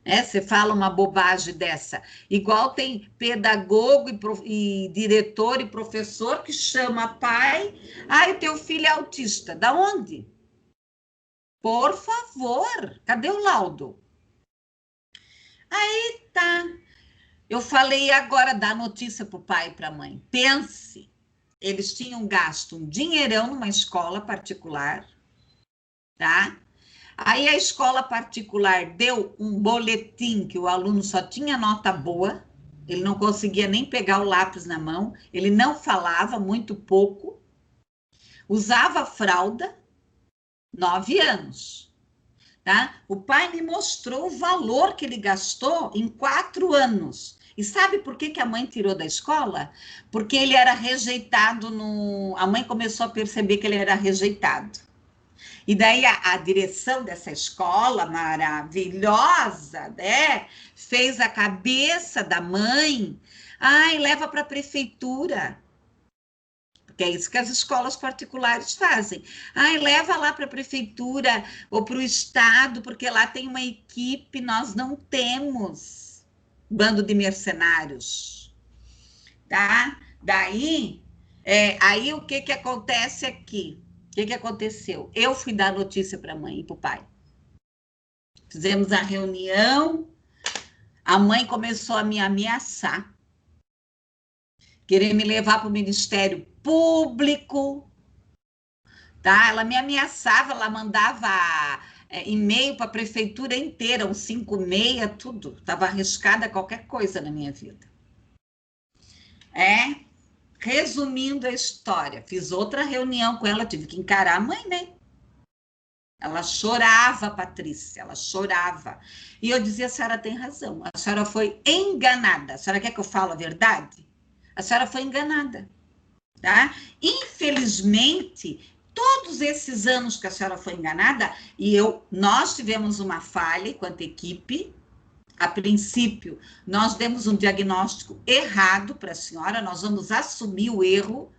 A: Você fala uma bobagem dessa, igual tem pedagogo e diretor e professor que chama pai, o teu filho é autista, da onde? Por favor, cadê o laudo? Aí tá, eu falei agora, dá notícia para o pai e para a mãe, pense, eles tinham gasto um dinheirão numa escola particular, tá? Aí a escola particular deu um boletim que o aluno só tinha nota boa, ele não conseguia nem pegar o lápis na mão, ele não falava, muito pouco, usava fralda, 9 anos, tá? O pai me mostrou o valor que ele gastou em 4 anos. E sabe por que a mãe tirou da escola? Porque ele era rejeitado A mãe começou a perceber que ele era rejeitado. E daí a direção dessa escola maravilhosa, né, fez a cabeça da mãe, leva para a prefeitura, porque é isso que as escolas particulares fazem. Leva lá para a prefeitura ou para o estado, porque lá tem uma equipe, nós não temos bando de mercenários, tá? Daí, aí o que acontece aqui? O que aconteceu? Eu fui dar notícia para a mãe e para o pai. Fizemos a reunião, a mãe começou a me ameaçar, querer me levar para o Ministério Público, tá? Ela me ameaçava, ela mandava e-mail para a prefeitura inteira, um 56, tudo. Estava arriscada qualquer coisa na minha vida. Resumindo a história, fiz outra reunião com ela, tive que encarar a mãe, né? Ela chorava, Patrícia, ela chorava. E eu dizia, a senhora tem razão, a senhora foi enganada. A senhora quer que eu fale a verdade? A senhora foi enganada, tá? Infelizmente, todos esses anos que a senhora foi enganada, nós tivemos uma falha enquanto equipe. A princípio, nós demos um diagnóstico errado para a senhora, nós vamos assumir o erro,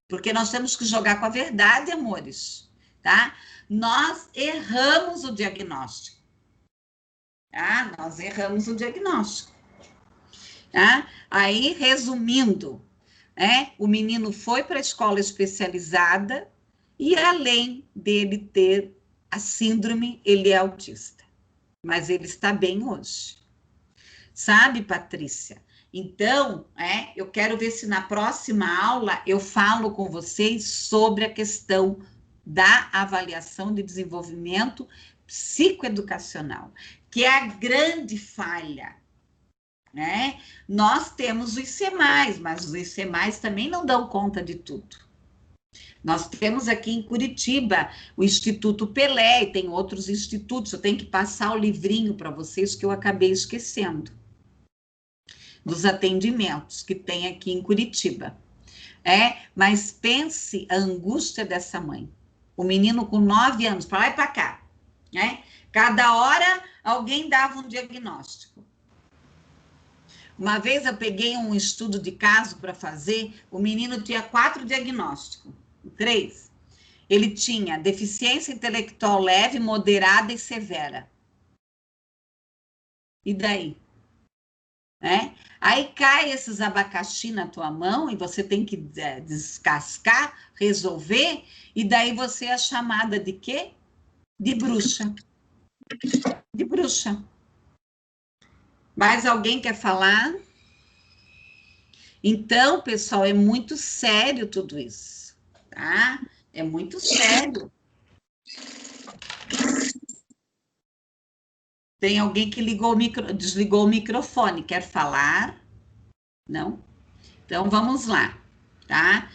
A: porque nós temos que jogar com a verdade, amores, tá? Nós erramos o diagnóstico, tá? Nós erramos o diagnóstico, tá? Aí, resumindo, o menino foi para a escola especializada e, além dele ter a síndrome, ele é autista, mas ele está bem hoje. Sabe, Patrícia? Então, eu quero ver se na próxima aula eu falo com vocês sobre a questão da avaliação de desenvolvimento psicoeducacional, que é a grande falha, né? Nós temos os ICMAs, mas os ICMAs também não dão conta de tudo. Nós temos aqui em Curitiba o Instituto Pelé, e tem outros institutos, eu tenho que passar o livrinho para vocês que eu acabei esquecendo, dos atendimentos que tem aqui em Curitiba. Mas pense a angústia dessa mãe. O menino com 9 anos, para lá e para cá, né? Cada hora alguém dava um diagnóstico. Uma vez eu peguei um estudo de caso para fazer, o menino tinha 4 diagnósticos, 3. Ele tinha deficiência intelectual leve, moderada e severa. E daí? Aí cai esses abacaxi na tua mão e você tem que descascar, resolver, e daí você é chamada de quê? De bruxa. De bruxa. Mais alguém quer falar? Então, pessoal, é muito sério tudo isso, tá? É muito sério. Tem alguém que desligou o microfone, quer falar? Não? Então, vamos lá, tá?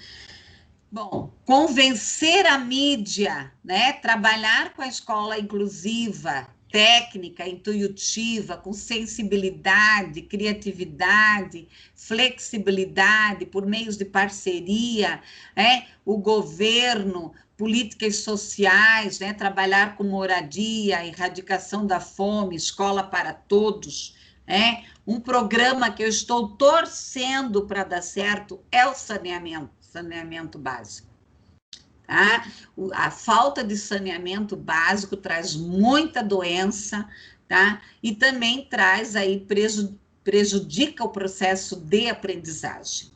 A: Bom, convencer a mídia, né? Trabalhar com a escola inclusiva, técnica, intuitiva, com sensibilidade, criatividade, flexibilidade, por meios de parceria, o governo, políticas sociais, né? Trabalhar com moradia, erradicação da fome, escola para todos, um programa que eu estou torcendo para dar certo é o saneamento básico. Tá? A falta de saneamento básico traz muita doença, tá? E também traz aí, prejudica o processo de aprendizagem.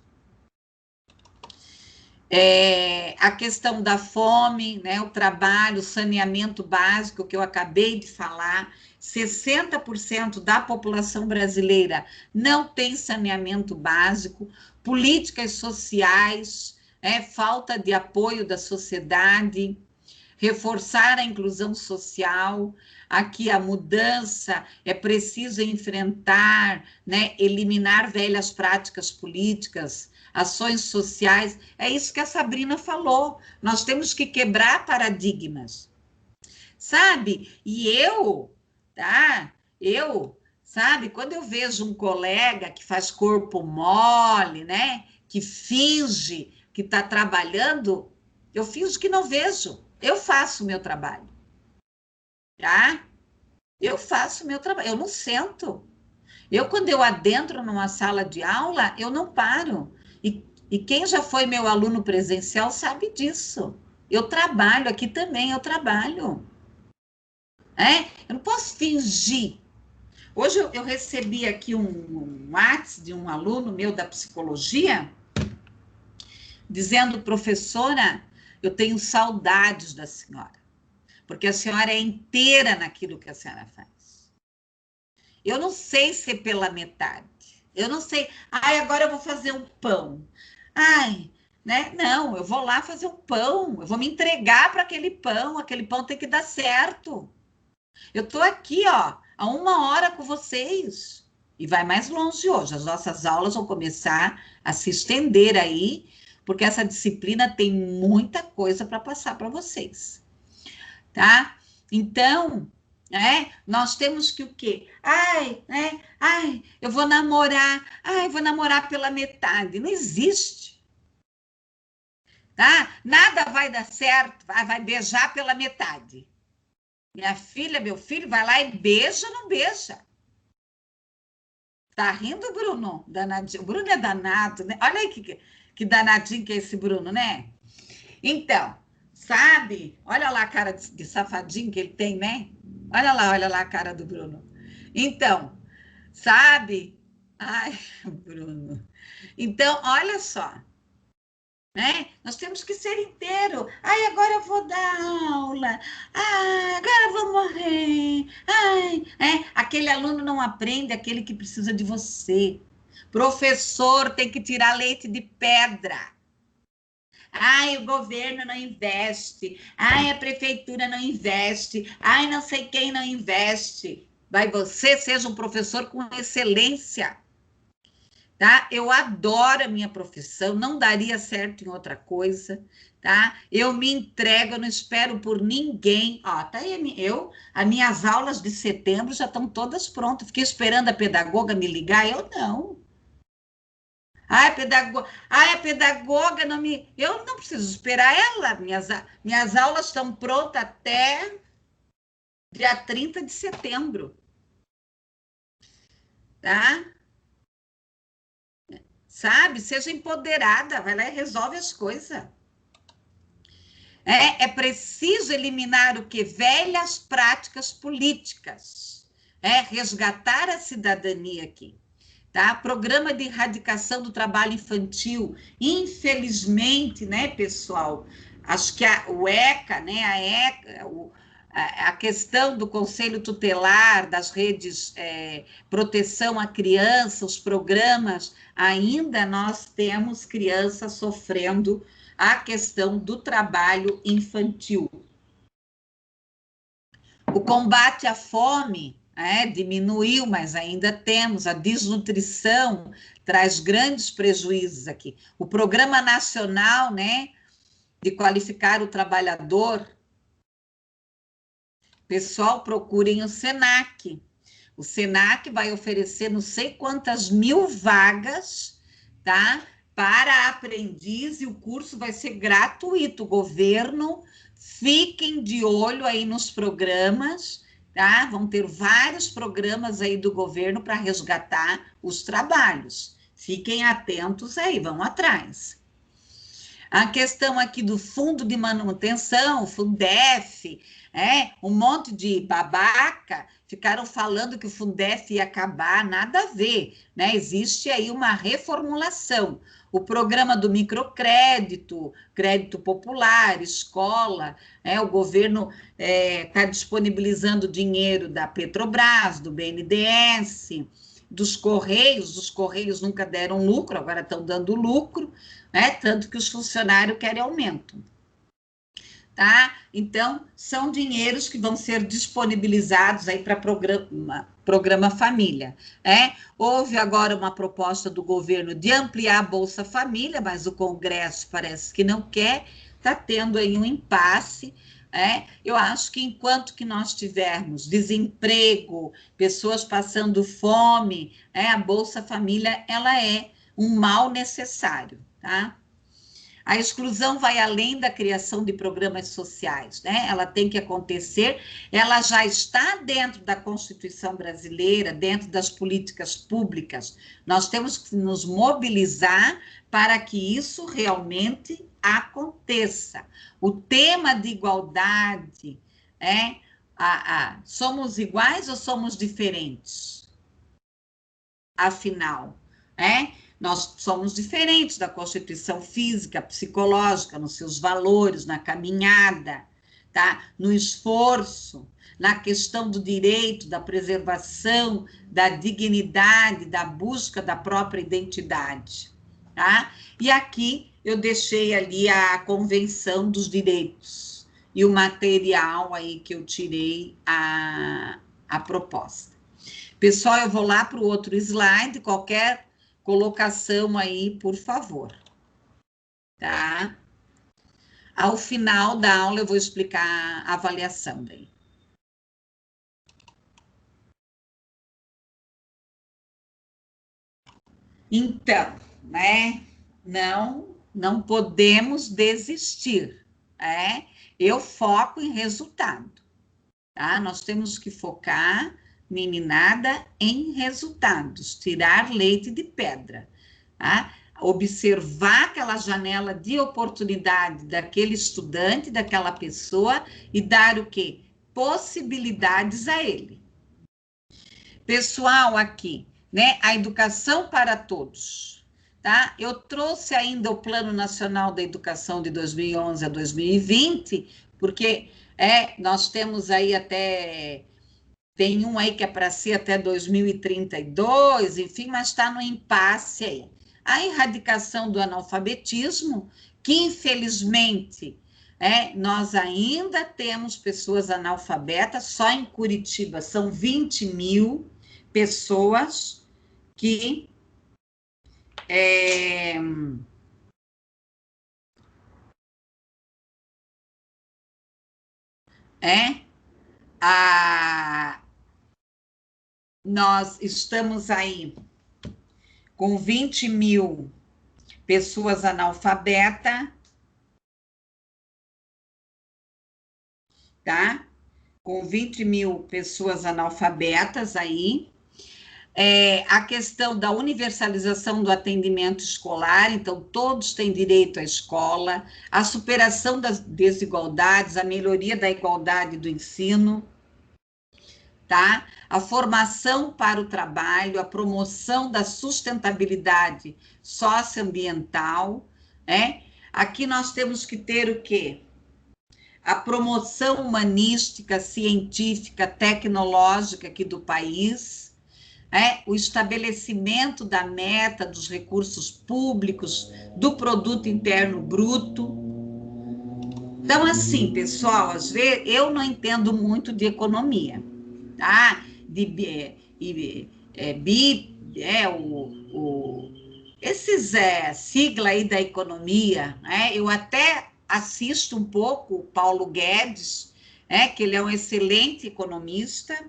A: A questão da fome, né? O trabalho, o saneamento básico que eu acabei de falar, 60% da população brasileira não tem saneamento básico, políticas sociais, falta de apoio da sociedade, reforçar a inclusão social, aqui a mudança é preciso enfrentar, né, eliminar velhas práticas políticas, ações sociais, é isso que a Sabrina falou, nós temos que quebrar paradigmas, sabe? E sabe, quando eu vejo um colega que faz corpo mole, né, que finge que está trabalhando, eu finjo que não vejo. Eu faço o meu trabalho. Tá? Eu faço o meu trabalho. Eu não sento. Quando eu adentro numa sala de aula, eu não paro. E quem já foi meu aluno presencial sabe disso. Eu trabalho, aqui também eu trabalho. Eu não posso fingir. Hoje eu recebi aqui um WhatsApp de um aluno meu da psicologia, dizendo, professora, eu tenho saudades da senhora, porque a senhora é inteira naquilo que a senhora faz. Eu não sei ser pela metade, eu não sei, agora eu vou fazer um pão. Né? Não, eu vou lá fazer um pão, eu vou me entregar para aquele pão tem que dar certo. Eu estou aqui, ó, há 1 hora com vocês. E vai mais longe hoje. As nossas aulas vão começar a se estender aí, porque essa disciplina tem muita coisa para passar para vocês. Tá? Então, nós temos que o quê? Eu vou namorar. Vou namorar pela metade. Não existe. Tá? Nada vai dar certo, vai beijar pela metade. Minha filha, meu filho, vai lá e beija ou não beija? Tá rindo, Bruno? Danadinho. O Bruno é danado, né? Olha aí que danadinho que é esse Bruno, né? Então, sabe? Olha lá a cara de safadinho que ele tem, né? Olha lá a cara do Bruno. Então, sabe? Ai, Bruno. Então, olha só. Nós temos que ser inteiro. Agora eu vou dar aula. Agora eu vou morrer. Aquele aluno não aprende, aquele que precisa de você. Professor tem que tirar leite de pedra. O governo não investe. A prefeitura não investe. Não sei quem não investe. Vai você seja um professor com excelência. Tá? Eu adoro a minha profissão, não daria certo em outra coisa, tá? Eu me entrego, eu não espero por ninguém. Ó, tá aí as minhas aulas de setembro já estão todas prontas. Fiquei esperando a pedagoga me ligar, eu não. A pedagoga não me... Eu não preciso esperar ela. Minhas aulas estão prontas até dia 30 de setembro. Tá? Sabe? Seja empoderada, vai lá e resolve as coisas. É preciso eliminar o que? Velhas práticas políticas. Resgatar a cidadania aqui. Tá? Programa de erradicação do trabalho infantil. Infelizmente, né, pessoal? Acho que o ECA, né, a questão do Conselho Tutelar, das redes proteção à criança, os programas, ainda nós temos crianças sofrendo a questão do trabalho infantil. O combate à fome diminuiu, mas ainda temos. A desnutrição traz grandes prejuízos aqui. O Programa Nacional, né, de qualificar o trabalhador. Pessoal, procurem o SENAC. O SENAC vai oferecer não sei quantas mil vagas, tá? Para aprendiz, e o curso vai ser gratuito. Governo, fiquem de olho aí nos programas, tá? Vão ter vários programas aí do governo para resgatar os trabalhos. Fiquem atentos aí, vão atrás. A questão aqui do fundo de manutenção, Fundef, um monte de babaca ficaram falando que o Fundef ia acabar, nada a ver, né? Existe aí uma reformulação. O programa do microcrédito, crédito popular, escola, o governo está disponibilizando dinheiro da Petrobras, do BNDES, dos Correios. Os Correios nunca deram lucro, agora estão dando lucro, tanto que os funcionários querem aumento. Tá? Então, são dinheiros que vão ser disponibilizados aí para programa Família. Houve agora uma proposta do governo de ampliar a Bolsa Família, mas o Congresso parece que não quer, está tendo aí um impasse. Eu acho que enquanto que nós tivermos desemprego, pessoas passando fome, a Bolsa Família ela é um mal necessário, tá? A exclusão vai além da criação de programas sociais, né? Ela tem que acontecer, ela já está dentro da Constituição brasileira, dentro das políticas públicas. Nós temos que nos mobilizar para que isso realmente aconteça. O tema de igualdade, somos iguais ou somos diferentes? Afinal, nós somos diferentes da constituição física, psicológica, nos seus valores, na caminhada, tá? No esforço, na questão do direito, da preservação, da dignidade, da busca da própria identidade, tá? E aqui eu deixei ali a Convenção dos Direitos e o material aí que eu tirei a proposta. Pessoal, eu vou lá para o outro slide, qualquer colocação aí, por favor. Tá? Ao final da aula eu vou explicar a avaliação daí. Então, né, não podemos desistir, né? Eu foco em resultado, tá? Nós temos que focar, meninada, em resultados, tirar leite de pedra, tá? Observar aquela janela de oportunidade daquele estudante, daquela pessoa, e dar o quê? Possibilidades a ele. Pessoal, aqui, né? A educação para todos, tá? Eu trouxe ainda o Plano Nacional da Educação de 2011 a 2020, porque nós temos aí tem um aí que é para ser até 2032, enfim, mas está no impasse aí. A erradicação do analfabetismo, que infelizmente nós ainda temos pessoas analfabetas, só em Curitiba são 20 mil pessoas que nós estamos aí com 20 mil pessoas analfabetas, tá? Com 20 mil pessoas analfabetas aí. A questão da universalização do atendimento escolar, então todos têm direito à escola, a superação das desigualdades, a melhoria da igualdade do ensino, tá? A formação para o trabalho, a promoção da sustentabilidade socioambiental, Aqui nós temos que ter o quê? A promoção humanística, científica, tecnológica aqui do país, o estabelecimento da meta dos recursos públicos, do produto interno bruto. Então, assim, pessoal, às vezes eu não entendo muito de economia, tá? Esses sigla aí da economia, eu até assisto um pouco o Paulo Guedes, que ele é um excelente economista,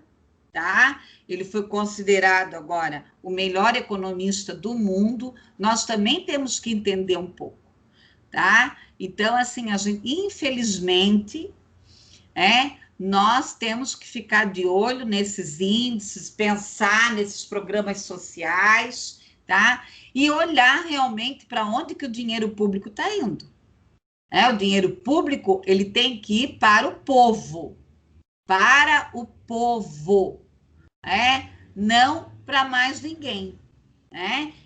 A: tá? Ele foi considerado agora o melhor economista do mundo. Nós também temos que entender um pouco, tá? Então, assim, a gente, infelizmente, nós temos que ficar de olho nesses índices, pensar nesses programas sociais, tá? E olhar realmente para onde que o dinheiro público está indo. O dinheiro público, ele tem que ir para o povo, não para mais ninguém,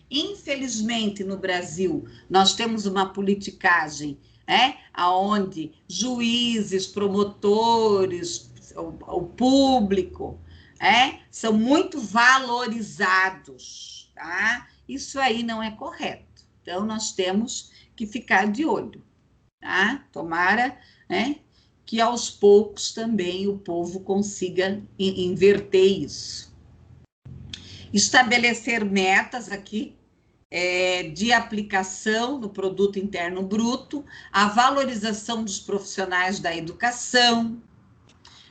A: Infelizmente, no Brasil, nós temos uma politicagem, onde juízes, promotores, o público, são muito valorizados, tá? Isso aí não é correto. Então, nós temos que ficar de olho, tá? Tomara, que aos poucos também o povo consiga inverter isso. Estabelecer metas aqui de aplicação no produto interno bruto, a valorização dos profissionais da educação,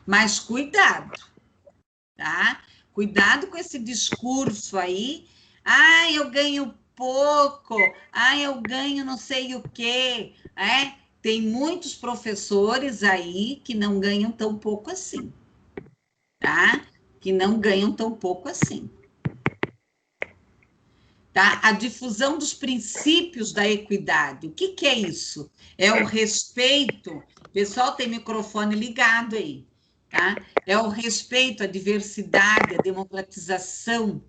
A: mas cuidado, tá? Cuidado com esse discurso aí, eu ganho pouco, eu ganho não sei o quê, Tem muitos professores aí que não ganham tão pouco assim, tá? Que não ganham tão pouco assim. Tá? A difusão dos princípios da equidade. O que é isso? É o respeito. O pessoal tem microfone ligado aí, tá? É o respeito à diversidade, à democratização,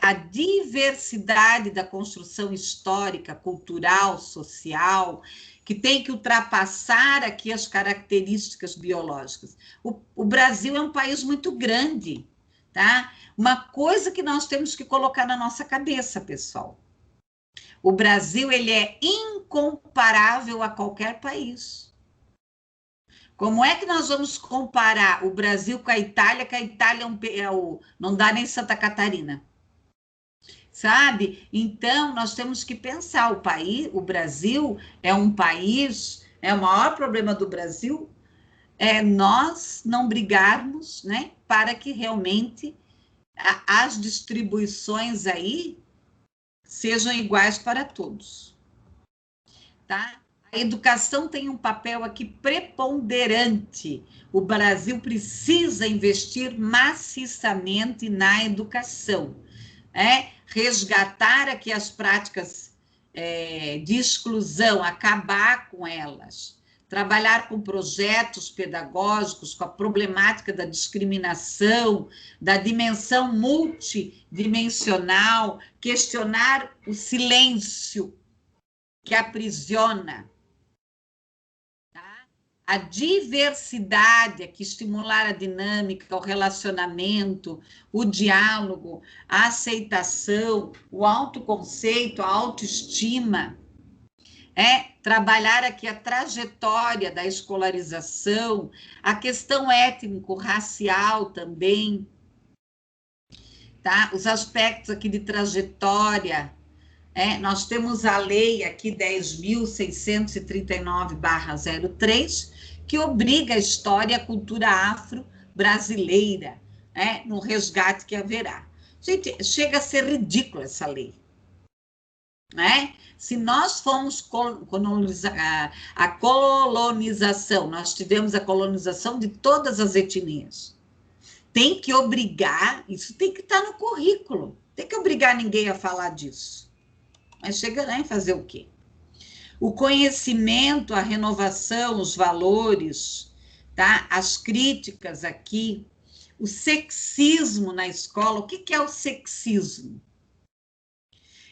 A: a diversidade da construção histórica, cultural, social, que tem que ultrapassar aqui as características biológicas. O Brasil é um país muito grande, tá? Uma coisa que nós temos que colocar na nossa cabeça, pessoal. O Brasil, ele é incomparável a qualquer país. Como é que nós vamos comparar o Brasil com a Itália, que a Itália não dá nem Santa Catarina? Sabe? Então, nós temos que pensar, o Brasil é um país, o maior problema do Brasil é nós não brigarmos, né, para que realmente as distribuições aí sejam iguais para todos, tá? A educação tem um papel aqui preponderante. O Brasil precisa investir maciçamente na educação, resgatar aqui as práticas de exclusão, acabar com elas, trabalhar com projetos pedagógicos, com a problemática da discriminação, da dimensão multidimensional, questionar o silêncio que aprisiona, tá? A diversidade, aqui estimular a dinâmica, o relacionamento, o diálogo, a aceitação, o autoconceito, a autoestima, trabalhar aqui a trajetória da escolarização, a questão étnico-racial também, tá? Os aspectos aqui de trajetória, nós temos a lei aqui 10.639/03, que obriga a história e a cultura afro-brasileira, no resgate que haverá. Gente, chega a ser ridícula essa lei, Se nós fomos a colonização, nós tivemos a colonização de todas as etnias. Tem que obrigar, isso tem que estar no currículo, tem que obrigar ninguém a falar disso. Mas chegará em fazer o quê? O conhecimento, a renovação, os valores, tá? As críticas aqui, o sexismo na escola. O que é o sexismo?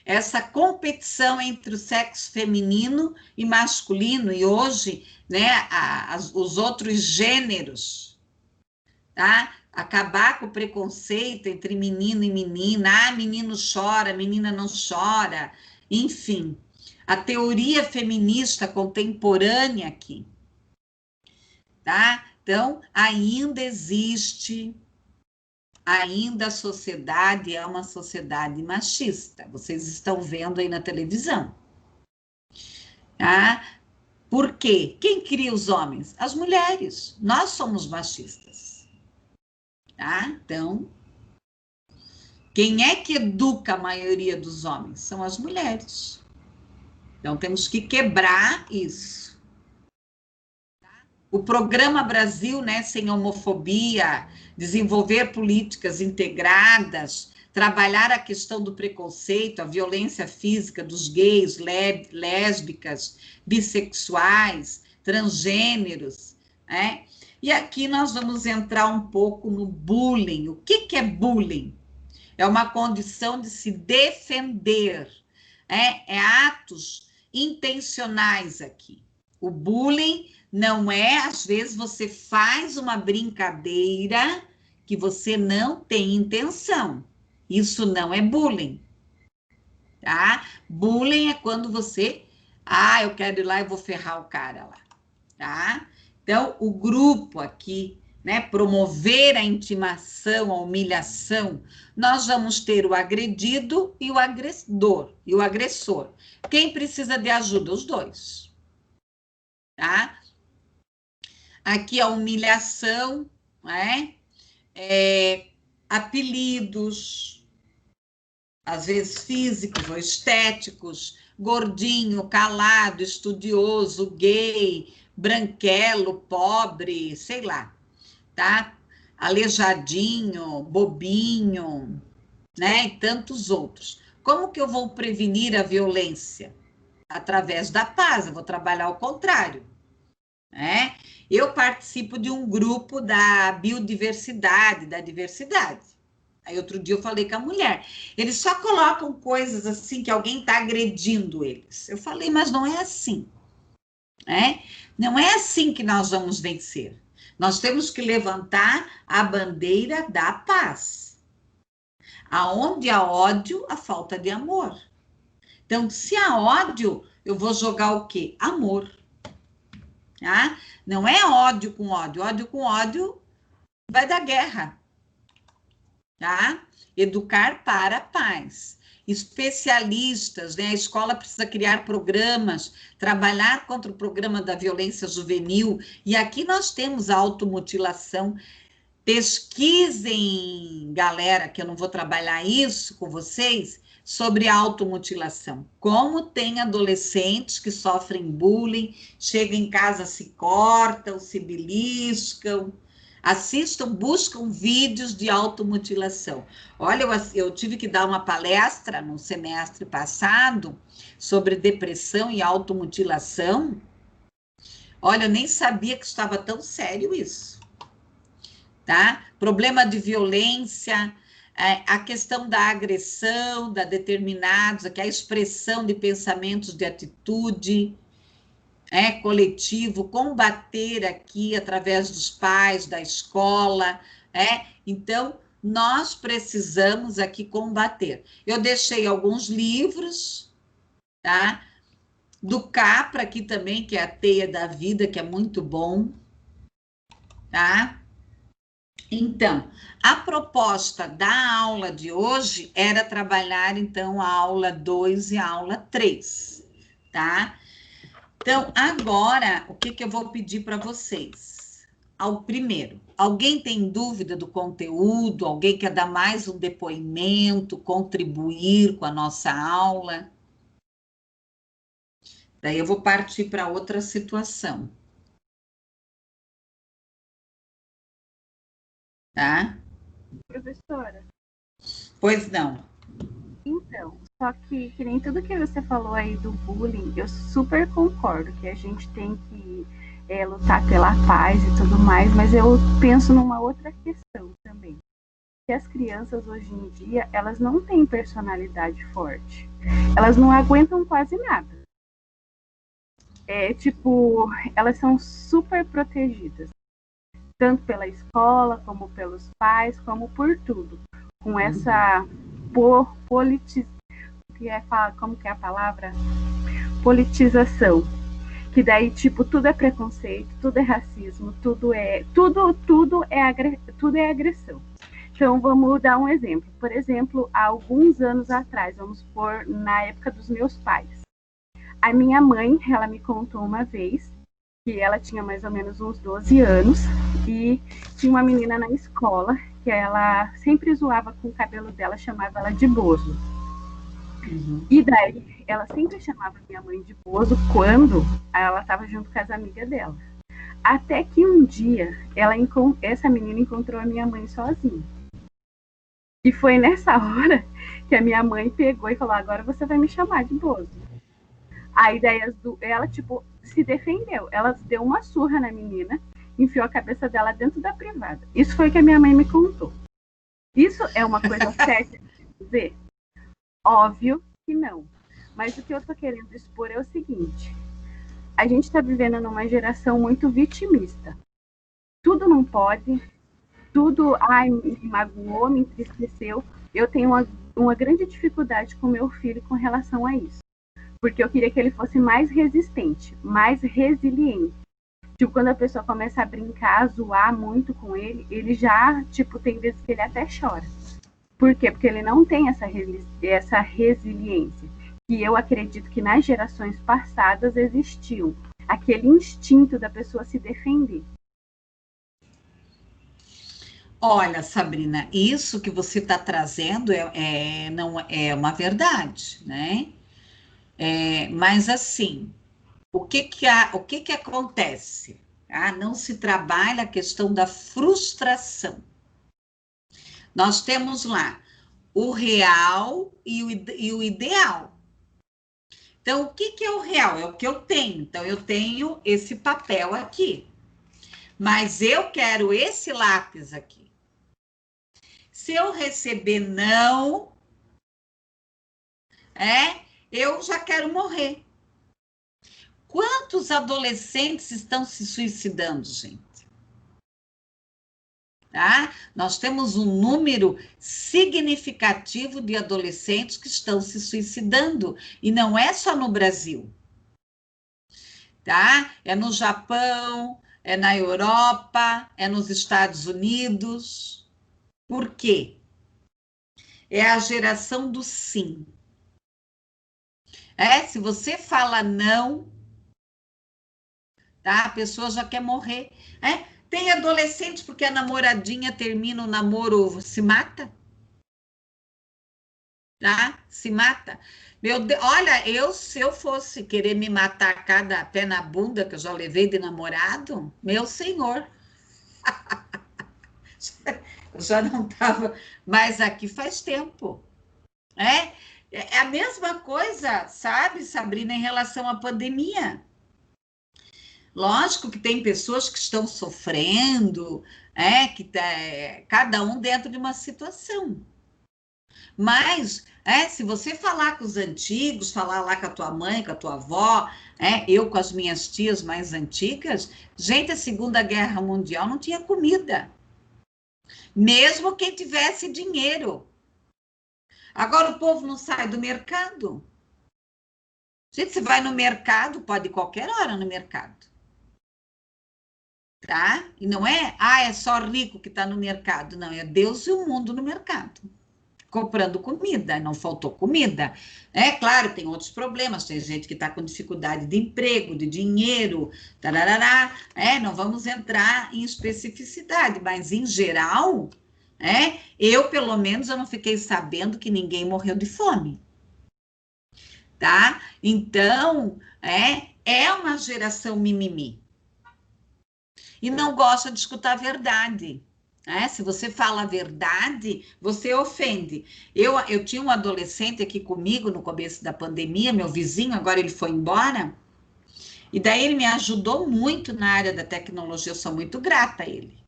A: Essa competição entre o sexo feminino e masculino, e hoje, os outros gêneros, tá? Acabar com o preconceito entre menino e menina, menino chora, menina não chora, enfim, a teoria feminista contemporânea aqui, tá? Então, ainda existe, ainda a sociedade é uma sociedade machista, vocês estão vendo aí na televisão, tá? Por quê? Quem cria os homens? As mulheres, nós somos machistas, tá? Então, quem é que educa a maioria dos homens? São as mulheres. Então, temos que quebrar isso. O Programa Brasil, sem homofobia, desenvolver políticas integradas, trabalhar a questão do preconceito, a violência física dos gays, lésbicas, bissexuais, transgêneros, E aqui nós vamos entrar um pouco no bullying. O que é bullying? É uma condição de se defender, atos intencionais aqui. O bullying não é, às vezes, você faz uma brincadeira que você não tem intenção. Isso não é bullying, tá? Bullying é quando você, eu quero ir lá e vou ferrar o cara lá, tá? Então, o grupo aqui, promover a intimação, a humilhação, nós vamos ter o agredido e o agressor. Quem precisa de ajuda? Os dois, tá? Aqui a humilhação, apelidos, às vezes físicos ou estéticos, gordinho, calado, estudioso, gay, branquelo, pobre, sei lá, tá? Aleijadinho, bobinho, e tantos outros. Como que eu vou prevenir a violência? Através da paz, eu vou trabalhar ao contrário, Eu participo de um grupo da biodiversidade, da diversidade. Aí outro dia eu falei com a mulher, eles só colocam coisas assim que alguém está agredindo eles. Eu falei, mas não é assim, Não é assim que nós vamos vencer. Nós temos que levantar a bandeira da paz. Aonde há ódio, há falta de amor. Então, se há ódio, eu vou jogar o quê? Amor. tá? Não é ódio com ódio. Ódio com ódio vai dar guerra, tá? Educar para a paz. Especialistas, né? A escola precisa criar programas, trabalhar contra o programa da violência juvenil, e aqui nós temos a automutilação. Pesquisem, galera, que eu não vou trabalhar isso com vocês, sobre automutilação. Como tem adolescentes que sofrem bullying, chegam em casa, se cortam, se beliscam. Assistam, buscam vídeos de automutilação. Olha, eu tive que dar uma palestra no semestre passado sobre depressão e automutilação. Olha, eu nem sabia que estava tão sério isso. Tá? Problema de violência, a questão da agressão, da determinados, aqui a expressão de pensamentos de atitude, coletivo, combater aqui através dos pais, da escola, então nós precisamos aqui combater. Eu deixei alguns livros, tá? Do Capra aqui também, que é a Teia da Vida, que é muito bom, tá? Então, a proposta da aula de hoje era trabalhar, então, a aula 2 e a aula 3, tá? Então, agora, o que eu vou pedir para vocês? Ao primeiro, alguém tem dúvida do conteúdo? Alguém quer dar mais um depoimento, contribuir com a nossa aula? Daí eu vou partir para outra situação. Tá?
B: Professora.
A: Pois não.
B: Então, só que nem tudo que você falou aí do bullying, eu super concordo que a gente tem que lutar pela paz e tudo mais, mas eu penso numa outra questão também. Que as crianças hoje em dia, elas não têm personalidade forte. Elas não aguentam quase nada. Elas são super protegidas. Tanto pela escola, como pelos pais, como por tudo. Com essa como que é a palavra? Politização. Que daí, tudo é preconceito, tudo é racismo, tudo é agressão. Então, vamos dar um exemplo. Por exemplo, há alguns anos atrás, vamos pôr na época dos meus pais. A minha mãe, ela me contou uma vez que ela tinha mais ou menos uns 12 anos e tinha uma menina na escola que ela sempre zoava com o cabelo dela, chamava ela de Bozo. Uhum. E daí, ela sempre chamava minha mãe de Bozo quando ela estava junto com as amigas dela. Até que um dia, essa menina encontrou a minha mãe sozinha. E foi nessa hora que a minha mãe pegou e falou, agora você vai me chamar de Bozo. Aí daí ela, se defendeu. Ela deu uma surra na menina, enfiou a cabeça dela dentro da privada. Isso foi o que a minha mãe me contou. Isso é uma coisa certa de dizer? Óbvio que não. Mas o que eu tô querendo expor é o seguinte. A gente está vivendo numa geração muito vitimista. Tudo não pode, tudo, me magoou, me entristeceu. Eu tenho uma grande dificuldade com meu filho com relação a isso. Porque eu queria que ele fosse mais resistente, mais resiliente. Quando a pessoa começa a brincar, a zoar muito com ele, ele já, tem vezes que ele até chora. Por quê? Porque ele não tem essa resiliência. E eu acredito que nas gerações passadas existiu aquele instinto da pessoa se defender.
A: Olha, Sabrina, isso que você está trazendo não é uma verdade, né? Mas assim, o que acontece? Não se trabalha a questão da frustração. Nós temos lá o real e o ideal. Então, o que é o real? É o que eu tenho. Então, eu tenho esse papel aqui. Mas eu quero esse lápis aqui. Se eu receber não, eu já quero morrer. Quantos adolescentes estão se suicidando, gente? Tá? Nós temos um número significativo de adolescentes que estão se suicidando, e não é só no Brasil. tá? É no Japão, é na Europa, é nos Estados Unidos. Por quê? É a geração do sim. Se você fala não, tá? A pessoa já quer morrer. Tem adolescente porque a namoradinha termina o namoro, se mata, tá? Se mata. Meu Deus, olha, se eu fosse querer me matar a cada pé na bunda que eu já levei de namorado, meu senhor, eu já não estava mais aqui faz tempo. É a mesma coisa, sabe, Sabrina, em relação à pandemia. Lógico que tem pessoas que estão sofrendo, que cada um dentro de uma situação. Mas, se você falar com os antigos, falar lá com a tua mãe, com a tua avó, eu com as minhas tias mais antigas, gente, a Segunda Guerra Mundial não tinha comida. Mesmo quem tivesse dinheiro. Agora o povo não sai do mercado. Gente, você vai no mercado, pode ir qualquer hora no mercado. Tá? E não é só rico que está no mercado, não, é Deus e o mundo no mercado, comprando comida, não faltou comida. Claro, tem outros problemas, tem gente que está com dificuldade de emprego, de dinheiro, tarará, não vamos entrar em especificidade, mas em geral, eu pelo menos eu não fiquei sabendo que ninguém morreu de fome. Tá? Então, é uma geração mimimi. E não gosta de escutar a verdade. Se você fala a verdade, você ofende. Eu tinha um adolescente aqui comigo no começo da pandemia, meu vizinho, agora ele foi embora, e daí ele me ajudou muito na área da tecnologia, eu sou muito grata a ele.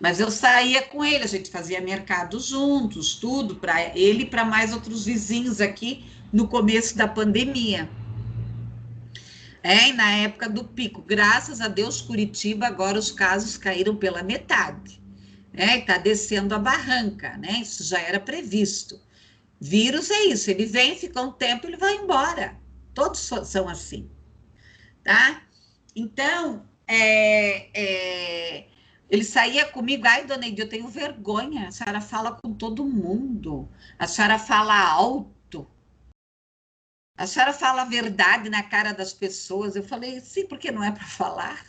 A: Mas eu saía com ele, a gente fazia mercado juntos, tudo, para ele e para mais outros vizinhos aqui no começo da pandemia. E na época do pico, graças a Deus, Curitiba, agora os casos caíram pela metade. Está descendo a barranca, Isso já era previsto. Vírus é isso, ele vem, fica um tempo, ele vai embora. Todos são assim, tá? Então, ele saía comigo, ai, dona Edith, eu tenho vergonha, a senhora fala com todo mundo, a senhora fala alto, a senhora fala a verdade na cara das pessoas. Eu falei, sim, porque não é para falar.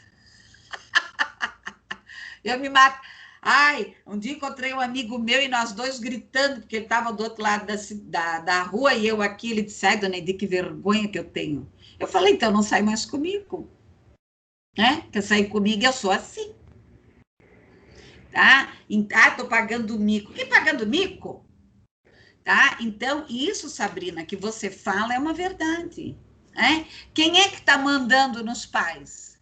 A: Eu me mato. Ai, um dia encontrei um amigo meu e nós dois gritando, porque ele estava do outro lado da rua e eu aqui. Ele disse, ai, dona Edith, que vergonha que eu tenho. Eu falei, então não sai mais comigo. Quer sair comigo? Eu sou assim. Tá? Tô pagando mico. Que pagando mico? Tá? Então, isso, Sabrina, que você fala é uma verdade. Quem é que está mandando nos pais?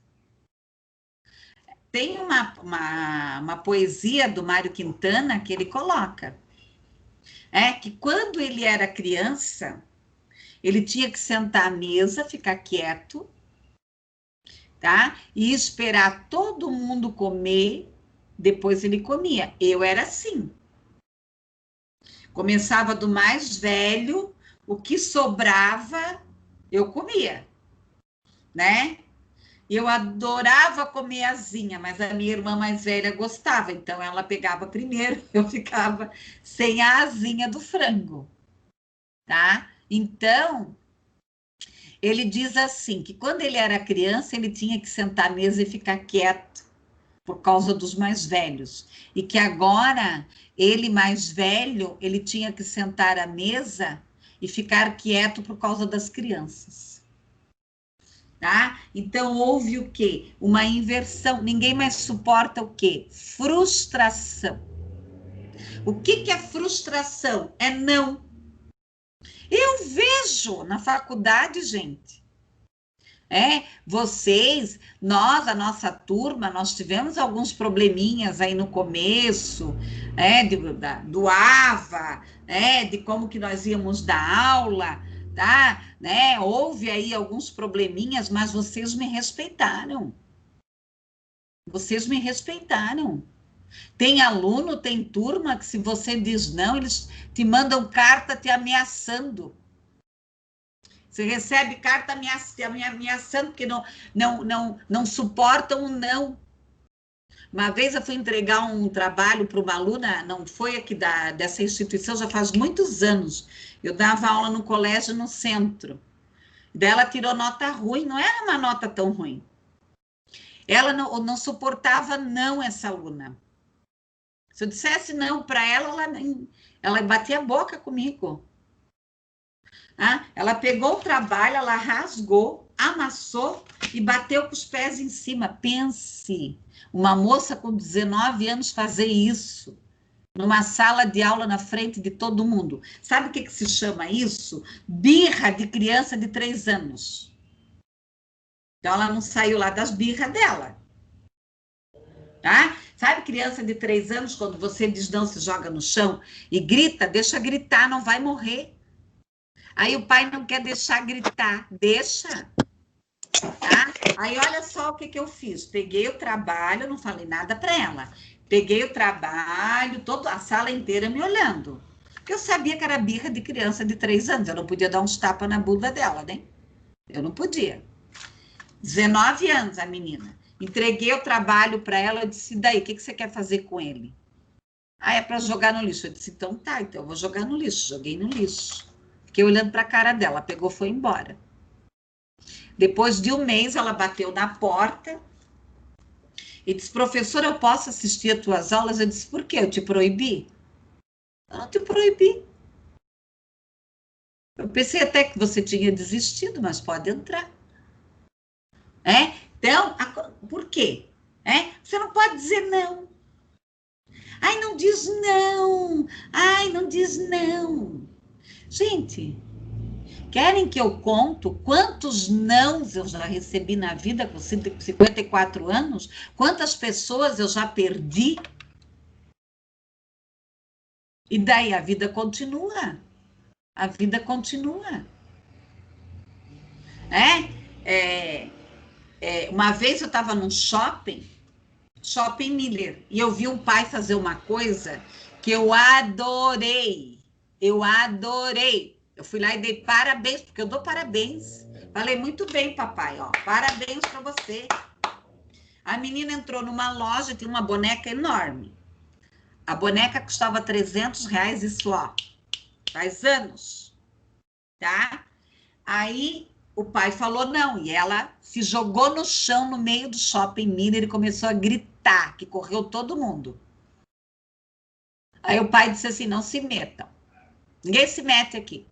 A: Tem uma poesia do Mário Quintana que ele coloca, que quando ele era criança, ele tinha que sentar à mesa, ficar quieto, tá? E esperar todo mundo comer, depois ele comia. Eu era assim. Começava do mais velho, o que sobrava, eu comia, Eu adorava comer asinha, mas a minha irmã mais velha gostava, então ela pegava primeiro, eu ficava sem a asinha do frango, tá? Então, ele diz assim, que quando ele era criança, ele tinha que sentar à mesa e ficar quieto, por causa dos mais velhos, e que agora, ele mais velho, ele tinha que sentar à mesa e ficar quieto por causa das crianças. Tá? Então, houve o quê? Uma inversão. Ninguém mais suporta o quê? Frustração. O que é frustração? É não. Eu vejo na faculdade, gente. Vocês, nós, a nossa turma, nós tivemos alguns probleminhas aí no começo, do AVA, de como que nós íamos dar aula, tá? Houve aí alguns probleminhas, mas vocês me respeitaram. Vocês me respeitaram. Tem aluno, tem turma que se você diz não, eles te mandam carta te ameaçando. Você recebe carta ameaçando porque não suportam o não. Uma vez eu fui entregar um trabalho para uma aluna, não foi aqui dessa instituição, já faz muitos anos. Eu dava aula no colégio no centro. Daí ela tirou nota ruim, não era uma nota tão ruim. Ela não suportava não, essa aluna. Se eu dissesse não para ela batia a boca comigo. Ah, ela pegou o trabalho, ela rasgou, amassou e bateu com os pés em cima. Pense, uma moça com 19 anos fazer isso numa sala de aula na frente de todo mundo. Sabe o que se chama isso? Birra de criança de 3 anos. Então, ela não saiu lá das birras dela. Tá? Sabe, criança de 3 anos, quando você diz não, se joga no chão e grita, deixa gritar, não vai morrer. Aí o pai não quer deixar gritar, deixa. Tá? Aí olha só o que eu fiz. Peguei o trabalho, não falei nada para ela. Peguei o trabalho, toda a sala inteira me olhando. Porque eu sabia que era birra de criança de 3 anos. Eu não podia dar uns tapas na bunda dela, né? Eu não podia. 19 anos a menina. Entreguei o trabalho para ela, eu disse, daí, o que você quer fazer com ele? Ah, é para jogar no lixo. Eu disse, então tá, então eu vou jogar no lixo. Joguei no lixo. Fiquei olhando para a cara dela, pegou, foi embora. Depois de 1 mês, ela bateu na porta e disse, professora, eu posso assistir as tuas aulas? Eu disse, por quê? Eu te proibi? Eu não te proibi. Eu pensei até que você tinha desistido, mas pode entrar. Então, por quê? Você não pode dizer não. Ai, não diz não. Ai, não diz não. Gente, querem que eu conto quantos nãos eu já recebi na vida com 54 anos? Quantas pessoas eu já perdi? E daí a vida continua. A vida continua. Uma vez eu estava num shopping Miller, e eu vi um pai fazer uma coisa que eu adorei. Eu adorei. Eu fui lá e dei parabéns, porque eu dou parabéns. Falei, muito bem, papai, ó, parabéns para você. A menina entrou numa loja, tinha uma boneca enorme. A boneca custava R$300, isso, ó, faz anos, tá? Aí o pai falou não, e ela se jogou no chão no meio do shopping Miller e começou a gritar, que correu todo mundo. Aí o pai disse assim, não se metam. Ninguém se mete aqui.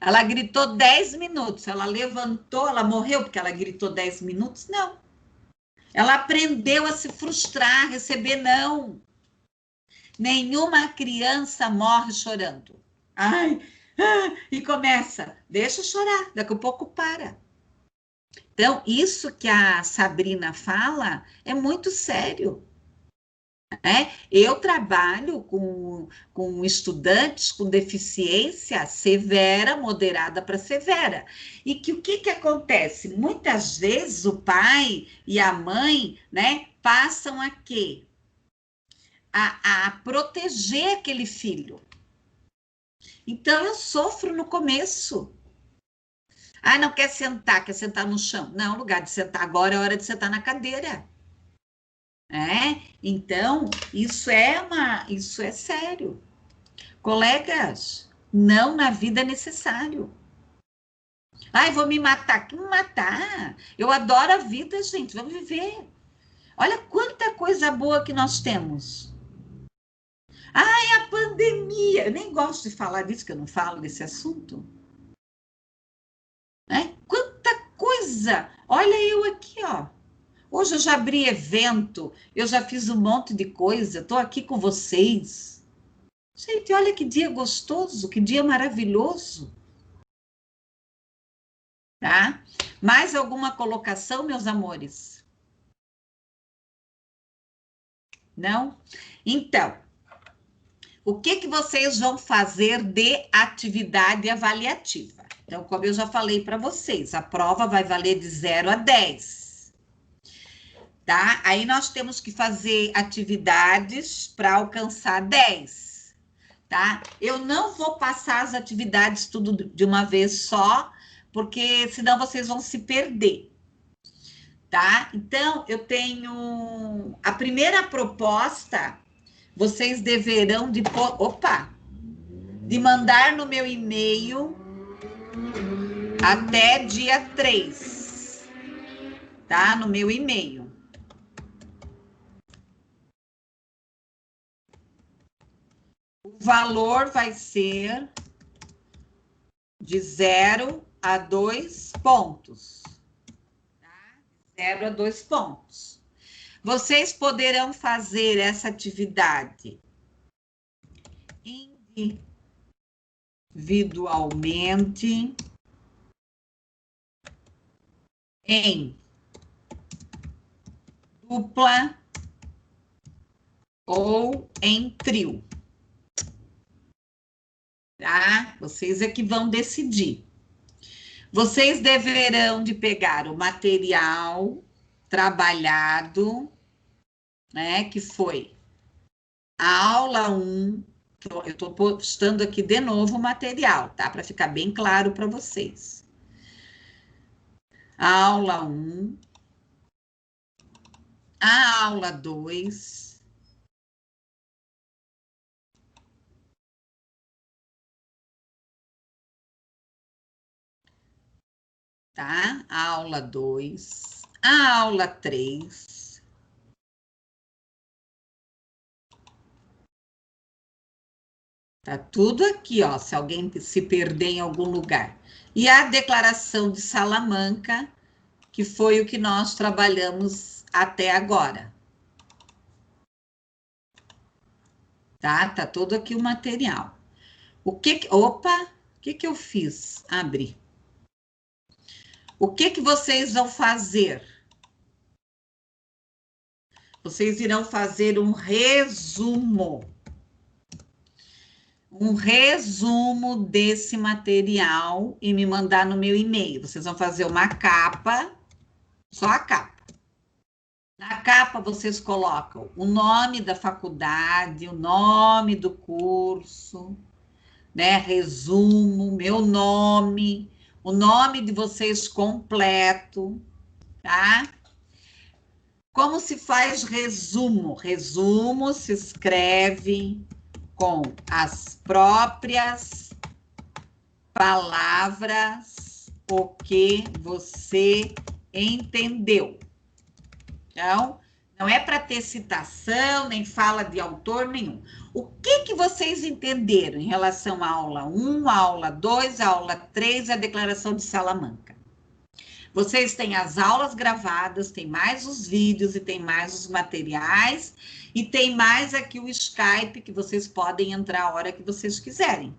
A: Ela gritou 10 minutos, ela levantou, ela morreu porque ela gritou 10 minutos? Não. Ela aprendeu a se frustrar, a receber não. Nenhuma criança morre chorando. Ai, e começa, deixa chorar, daqui a pouco para. Então, isso que a Sabrina fala é muito sério. Eu trabalho com estudantes com deficiência severa, moderada para severa. E que o que acontece? Muitas vezes o pai e a mãe, passam a quê? A proteger aquele filho. Então, eu sofro no começo. Ah, não quer sentar no chão. Não, lugar de sentar agora é hora de sentar na cadeira. Então, isso é sério. Colegas, não na vida é necessário. Ai, vou me matar. Que me matar? Eu adoro a vida, gente. Vamos viver. Olha quanta coisa boa que nós temos. Ai, a pandemia. Eu nem gosto de falar disso, que eu não falo desse assunto. Quanta coisa. Olha eu aqui, ó. Hoje eu já abri evento, eu já fiz um monte de coisa, estou aqui com vocês. Gente, olha que dia gostoso, que dia maravilhoso. Tá? Mais alguma colocação, meus amores? Não? Então, o que vocês vão fazer de atividade avaliativa? Então, como eu já falei para vocês, a prova vai valer de 0 a 10. Tá? Aí nós temos que fazer atividades para alcançar 10, tá? Eu não vou passar as atividades tudo de uma vez só, porque senão vocês vão se perder, tá? Então, eu tenho a primeira proposta, vocês deverão de mandar no meu e-mail até dia 3, tá? No meu e-mail. O valor vai ser de 0 a 2 pontos. Tá? 0 a 2 pontos. Vocês poderão fazer essa atividade individualmente, em dupla ou em trio. Tá? Vocês é que vão decidir. Vocês deverão de pegar o material trabalhado, né, que foi a aula 1, eu estou postando aqui de novo o material, tá? Para ficar bem claro para vocês. A aula 1, a aula 2, tá? A aula 2, a aula 3, tá tudo aqui, ó, se alguém se perder em algum lugar. E a declaração de Salamanca, que foi o que nós trabalhamos até agora. Tá? Tá todo aqui o material. Opa, o que eu fiz? Abri. O que vocês vão fazer? Vocês irão fazer um resumo. Um resumo desse material e me mandar no meu e-mail. Vocês vão fazer uma capa, só a capa. Na capa, vocês colocam o nome da faculdade, o nome do curso, né? Resumo, meu nome, o nome de vocês completo, tá? Como se faz resumo? Resumo se escreve com as próprias palavras, o que você entendeu. Então, não é para ter citação, nem fala de autor nenhum. O que vocês entenderam em relação à aula 1, à aula 2, à aula 3, à Declaração de Salamanca? Vocês têm as aulas gravadas, tem mais os vídeos e tem mais os materiais e tem mais aqui o Skype que vocês podem entrar a hora que vocês quiserem,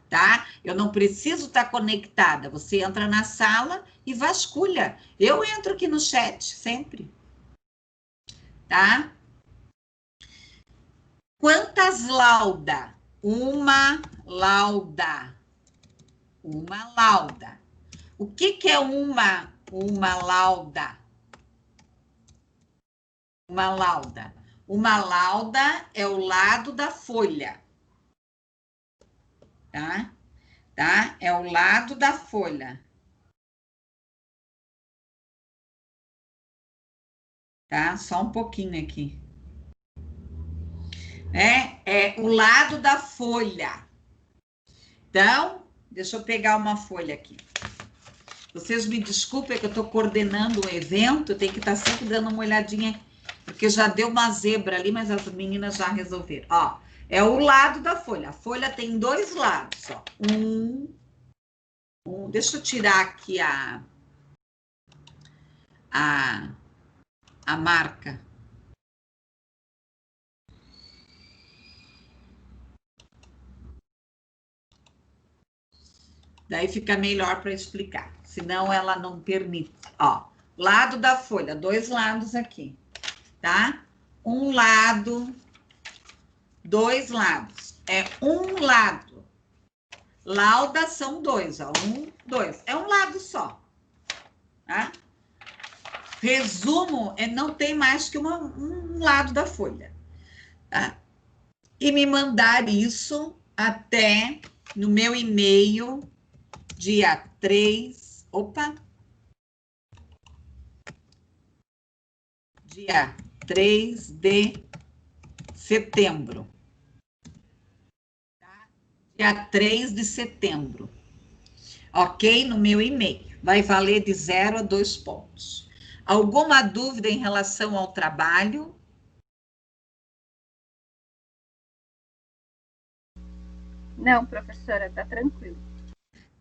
A: tá? Eu não preciso estar conectada, você entra na sala e vasculha. Eu entro aqui no chat sempre. Tá? Quantas lauda? Uma lauda. Uma lauda. O que é uma lauda? Uma lauda. Uma lauda é o lado da folha. Tá? Tá? É o lado da folha. Tá? Só um pouquinho aqui. É o lado da folha. Então, deixa eu pegar uma folha aqui. Vocês me desculpem que eu estou coordenando um evento, eu tenho que estar sempre dando uma olhadinha, porque já deu uma zebra ali, mas as meninas já resolveram. Ó, é o lado da folha. A folha tem dois lados, ó. Deixa eu tirar aqui a marca. Daí fica melhor para explicar, senão ela não permite. Ó, lado da folha, dois lados aqui, tá? Um lado, dois lados. É um lado. Lauda são dois, ó. Um, dois. É um lado só, tá? Resumo não tem mais que um lado da folha, tá? E me mandar isso até no meu e-mail, dia 3 Opa! Dia 3 de setembro. Tá? Dia 3 de setembro. Ok? No meu e-mail. Vai valer de 0 a 2 pontos. Alguma dúvida em relação ao trabalho?
B: Não, professora, tá tranquilo.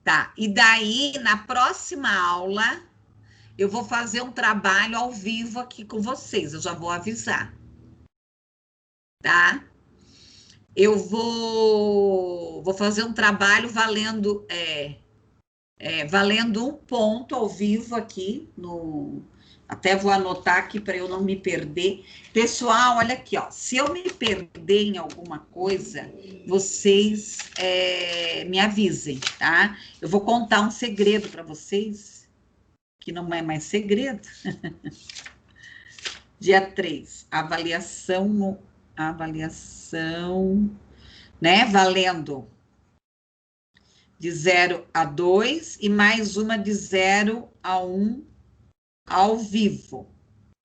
A: Tá, e daí, na próxima aula, eu vou fazer um trabalho ao vivo aqui com vocês, eu já vou avisar. Tá? Eu vou fazer um trabalho valendo, valendo 1 ponto ao vivo aqui, até vou anotar aqui para eu não me perder. Pessoal, olha aqui, ó, se eu me perder em alguma coisa, vocês me avisem, tá? Eu vou contar um segredo para vocês, que não é mais segredo. Dia 3, avaliação, né, valendo de 0 a 2 e mais uma de 0 a 1 ao vivo,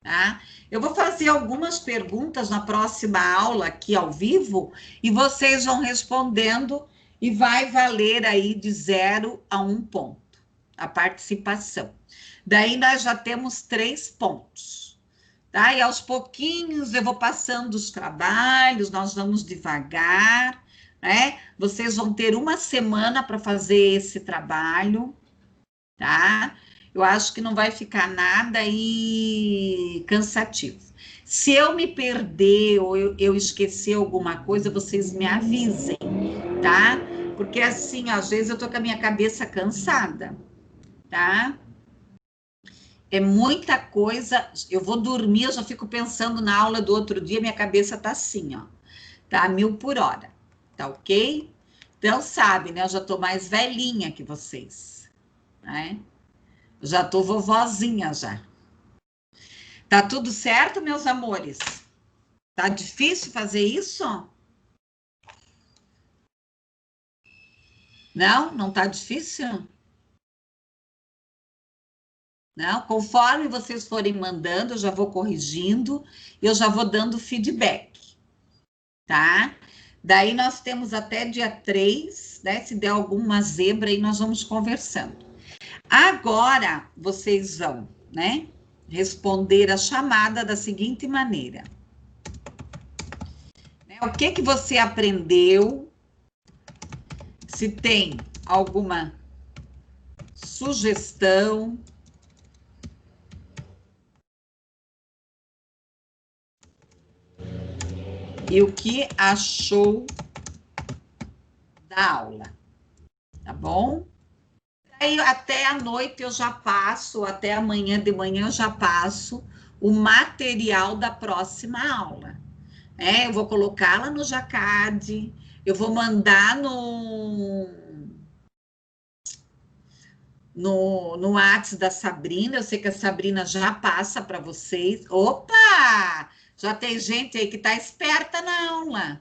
A: tá? Eu vou fazer algumas perguntas na próxima aula aqui ao vivo e vocês vão respondendo e vai valer aí de 0 a 1 ponto a participação. Daí nós já temos 3 pontos, tá? E aos pouquinhos eu vou passando os trabalhos, nós vamos devagar, né? Vocês vão ter 1 semana para fazer esse trabalho, tá? Eu acho que não vai ficar nada aí cansativo. Se eu me perder ou eu esquecer alguma coisa, vocês me avisem, tá? Porque assim, às vezes eu tô com a minha cabeça cansada, tá? É muita coisa, eu vou dormir, eu já fico pensando na aula do outro dia, minha cabeça tá assim, ó, tá 1000 por hora, tá ok? Então, sabe, né, eu já tô mais velhinha que vocês, né? Já tô vovozinha já. Tá tudo certo, meus amores? Tá difícil fazer isso? Não? Não tá difícil? Não? Conforme vocês forem mandando, eu já vou corrigindo, eu já vou dando feedback, tá? Daí nós temos até dia 3, né? Se der alguma zebra aí, nós vamos conversando. Agora, vocês vão, né? Responder a chamada da seguinte maneira. O que que você aprendeu? Se tem alguma sugestão, e o que achou da aula, tá bom? Aí até a noite eu já passo, até amanhã de manhã eu já passo o material da próxima aula. Eu vou colocá-la no Jacad, eu vou mandar no WhatsApp da Sabrina, eu sei que a Sabrina já passa para vocês. Opa! Já tem gente aí que está esperta na aula.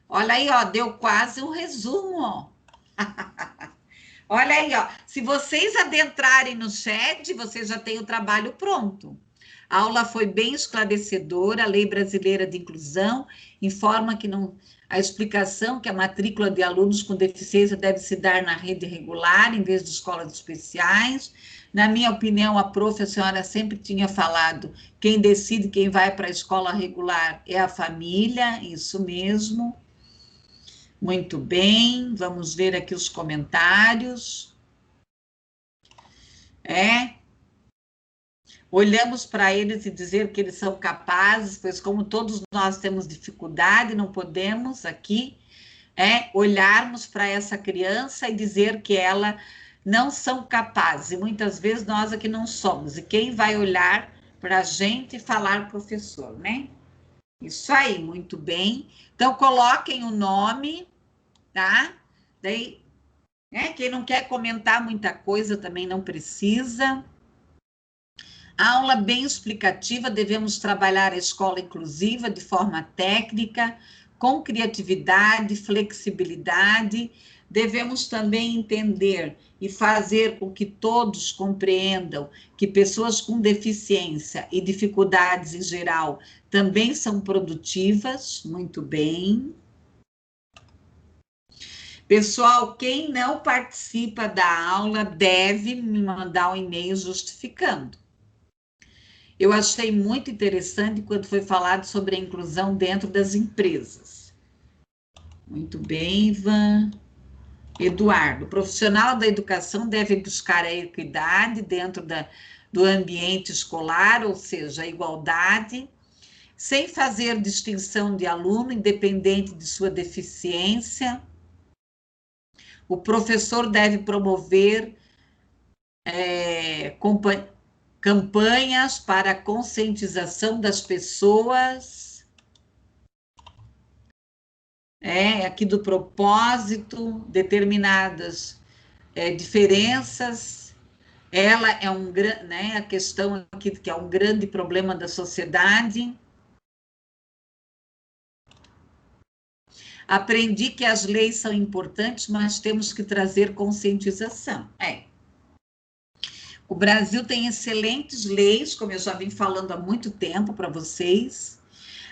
A: Olha aí, ó, deu quase um resumo, ó. Olha aí, ó. Se vocês adentrarem no chat, vocês já têm o trabalho pronto. A aula foi bem esclarecedora, a Lei Brasileira de Inclusão informa que a explicação que a matrícula de alunos com deficiência deve se dar na rede regular, em vez de escolas especiais. Na minha opinião, a senhora sempre tinha falado, quem decide quem vai para a escola regular é a família, isso mesmo. Muito bem, vamos ver aqui os comentários. Olhamos para eles e dizer que eles são capazes, pois como todos nós temos dificuldade, não podemos aqui olharmos para essa criança e dizer que ela não são capazes, e muitas vezes nós aqui não somos, e quem vai olhar para a gente e falar professor, né? Isso aí, muito bem. Então, coloquem o nome, tá? Daí, quem não quer comentar muita coisa também não precisa. A aula bem explicativa, devemos trabalhar a escola inclusiva de forma técnica, com criatividade, flexibilidade, devemos também entender e fazer com que todos compreendam que pessoas com deficiência e dificuldades em geral também são produtivas. Muito bem. Pessoal, quem não participa da aula deve me mandar um e-mail justificando. Eu achei muito interessante quando foi falado sobre a inclusão dentro das empresas. Muito bem, Ivan. Eduardo, o profissional da educação deve buscar a equidade dentro do ambiente escolar, ou seja, a igualdade, sem fazer distinção de aluno, independente de sua deficiência. O professor deve promover campanhas para a conscientização das pessoas, aqui do propósito, determinadas diferenças. Ela é a questão aqui que é um grande problema da sociedade. Aprendi que as leis são importantes, mas temos que trazer conscientização. O Brasil tem excelentes leis, como eu já vim falando há muito tempo para vocês.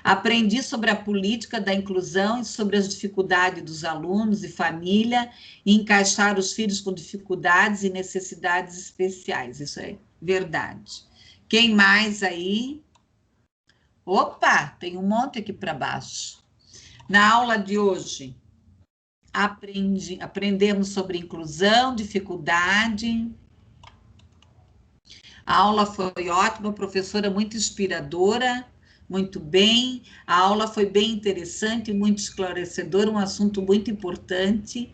A: Aprendi sobre a política da inclusão e sobre as dificuldades dos alunos e família, e encaixar os filhos com dificuldades e necessidades especiais. Isso é verdade. Quem mais aí? Opa, tem um monte aqui para baixo. Na aula de hoje, aprendemos sobre inclusão, dificuldade. A aula foi ótima, professora muito inspiradora, muito bem. A aula foi bem interessante, muito esclarecedora, um assunto muito importante.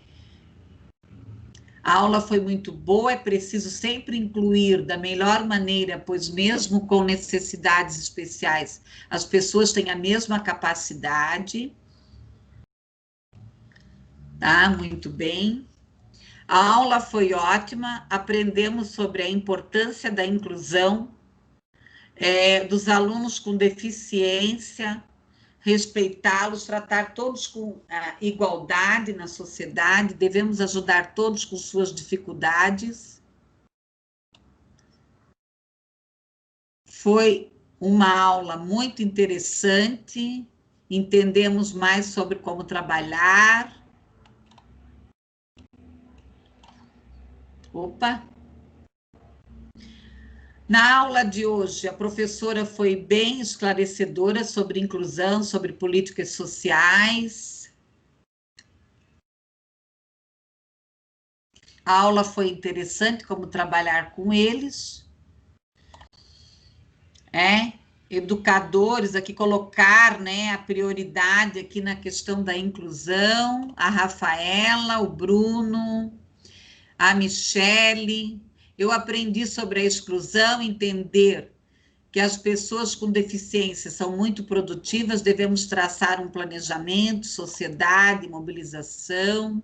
A: A aula foi muito boa, é preciso sempre incluir da melhor maneira, pois mesmo com necessidades especiais, as pessoas têm a mesma capacidade. Tá, muito bem. A aula foi ótima, aprendemos sobre a importância da inclusão dos alunos com deficiência, respeitá-los, tratar todos com igualdade na sociedade, devemos ajudar todos com suas dificuldades. Foi uma aula muito interessante, entendemos mais sobre como trabalhar. Opa! Na aula de hoje, a professora foi bem esclarecedora sobre inclusão, sobre políticas sociais. A aula foi interessante, como trabalhar com eles. Educadores, aqui colocar, a prioridade aqui na questão da inclusão. A Rafaela, o Bruno, a Michele. Eu aprendi sobre a exclusão, entender que as pessoas com deficiência são muito produtivas, devemos traçar um planejamento, sociedade, mobilização.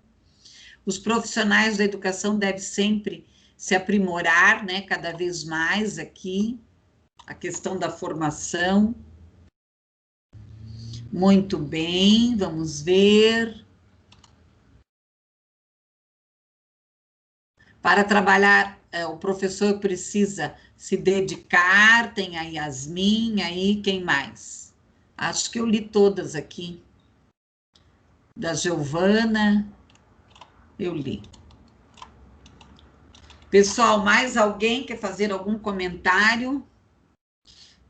A: Os profissionais da educação devem sempre se aprimorar, cada vez mais aqui, a questão da formação. Muito bem, vamos ver. Para trabalhar, o professor precisa se dedicar, tem a Yasmin, aí quem mais? Acho que eu li todas aqui. Da Giovana, eu li. Pessoal, mais alguém quer fazer algum comentário?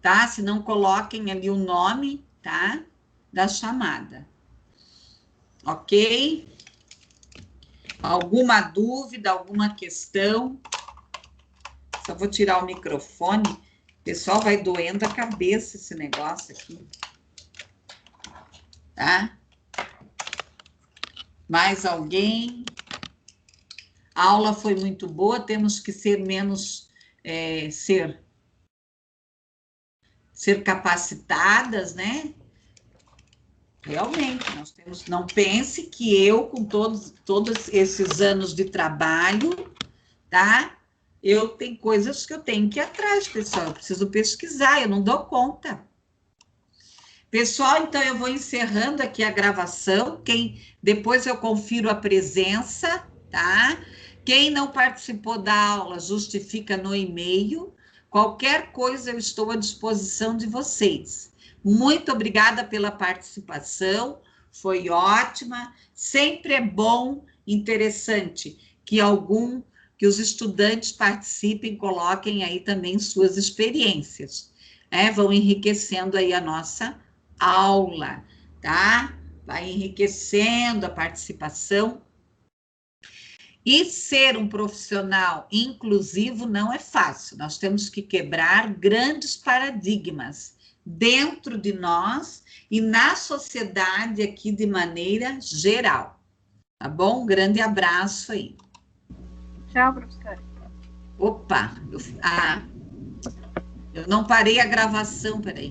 A: Tá? Se não, coloquem ali o nome, tá? Da chamada. Ok? Alguma dúvida, alguma questão? Só vou tirar o microfone. Pessoal, vai doendo a cabeça esse negócio aqui. Tá? Mais alguém? A aula foi muito boa, temos que ser menos... ser capacitadas, Realmente, nós temos... Não pense que eu, com todos esses anos de trabalho, tá? Eu tenho coisas que eu tenho que ir atrás, pessoal. Eu preciso pesquisar, eu não dou conta. Pessoal, então eu vou encerrando aqui a gravação. Depois eu confiro a presença, tá? Quem não participou da aula, justifica no e-mail. Qualquer coisa eu estou à disposição de vocês. Muito obrigada pela participação, foi ótima. Sempre é bom, interessante que os estudantes participem, coloquem aí também suas experiências, né? Vão enriquecendo aí a nossa aula, tá? Vai enriquecendo a participação. E ser um profissional inclusivo não é fácil. Nós temos que quebrar grandes paradigmas dentro de nós e na sociedade aqui de maneira geral. Tá bom? Um grande abraço aí.
B: Tchau, professora.
A: Opa, eu não parei a gravação, peraí.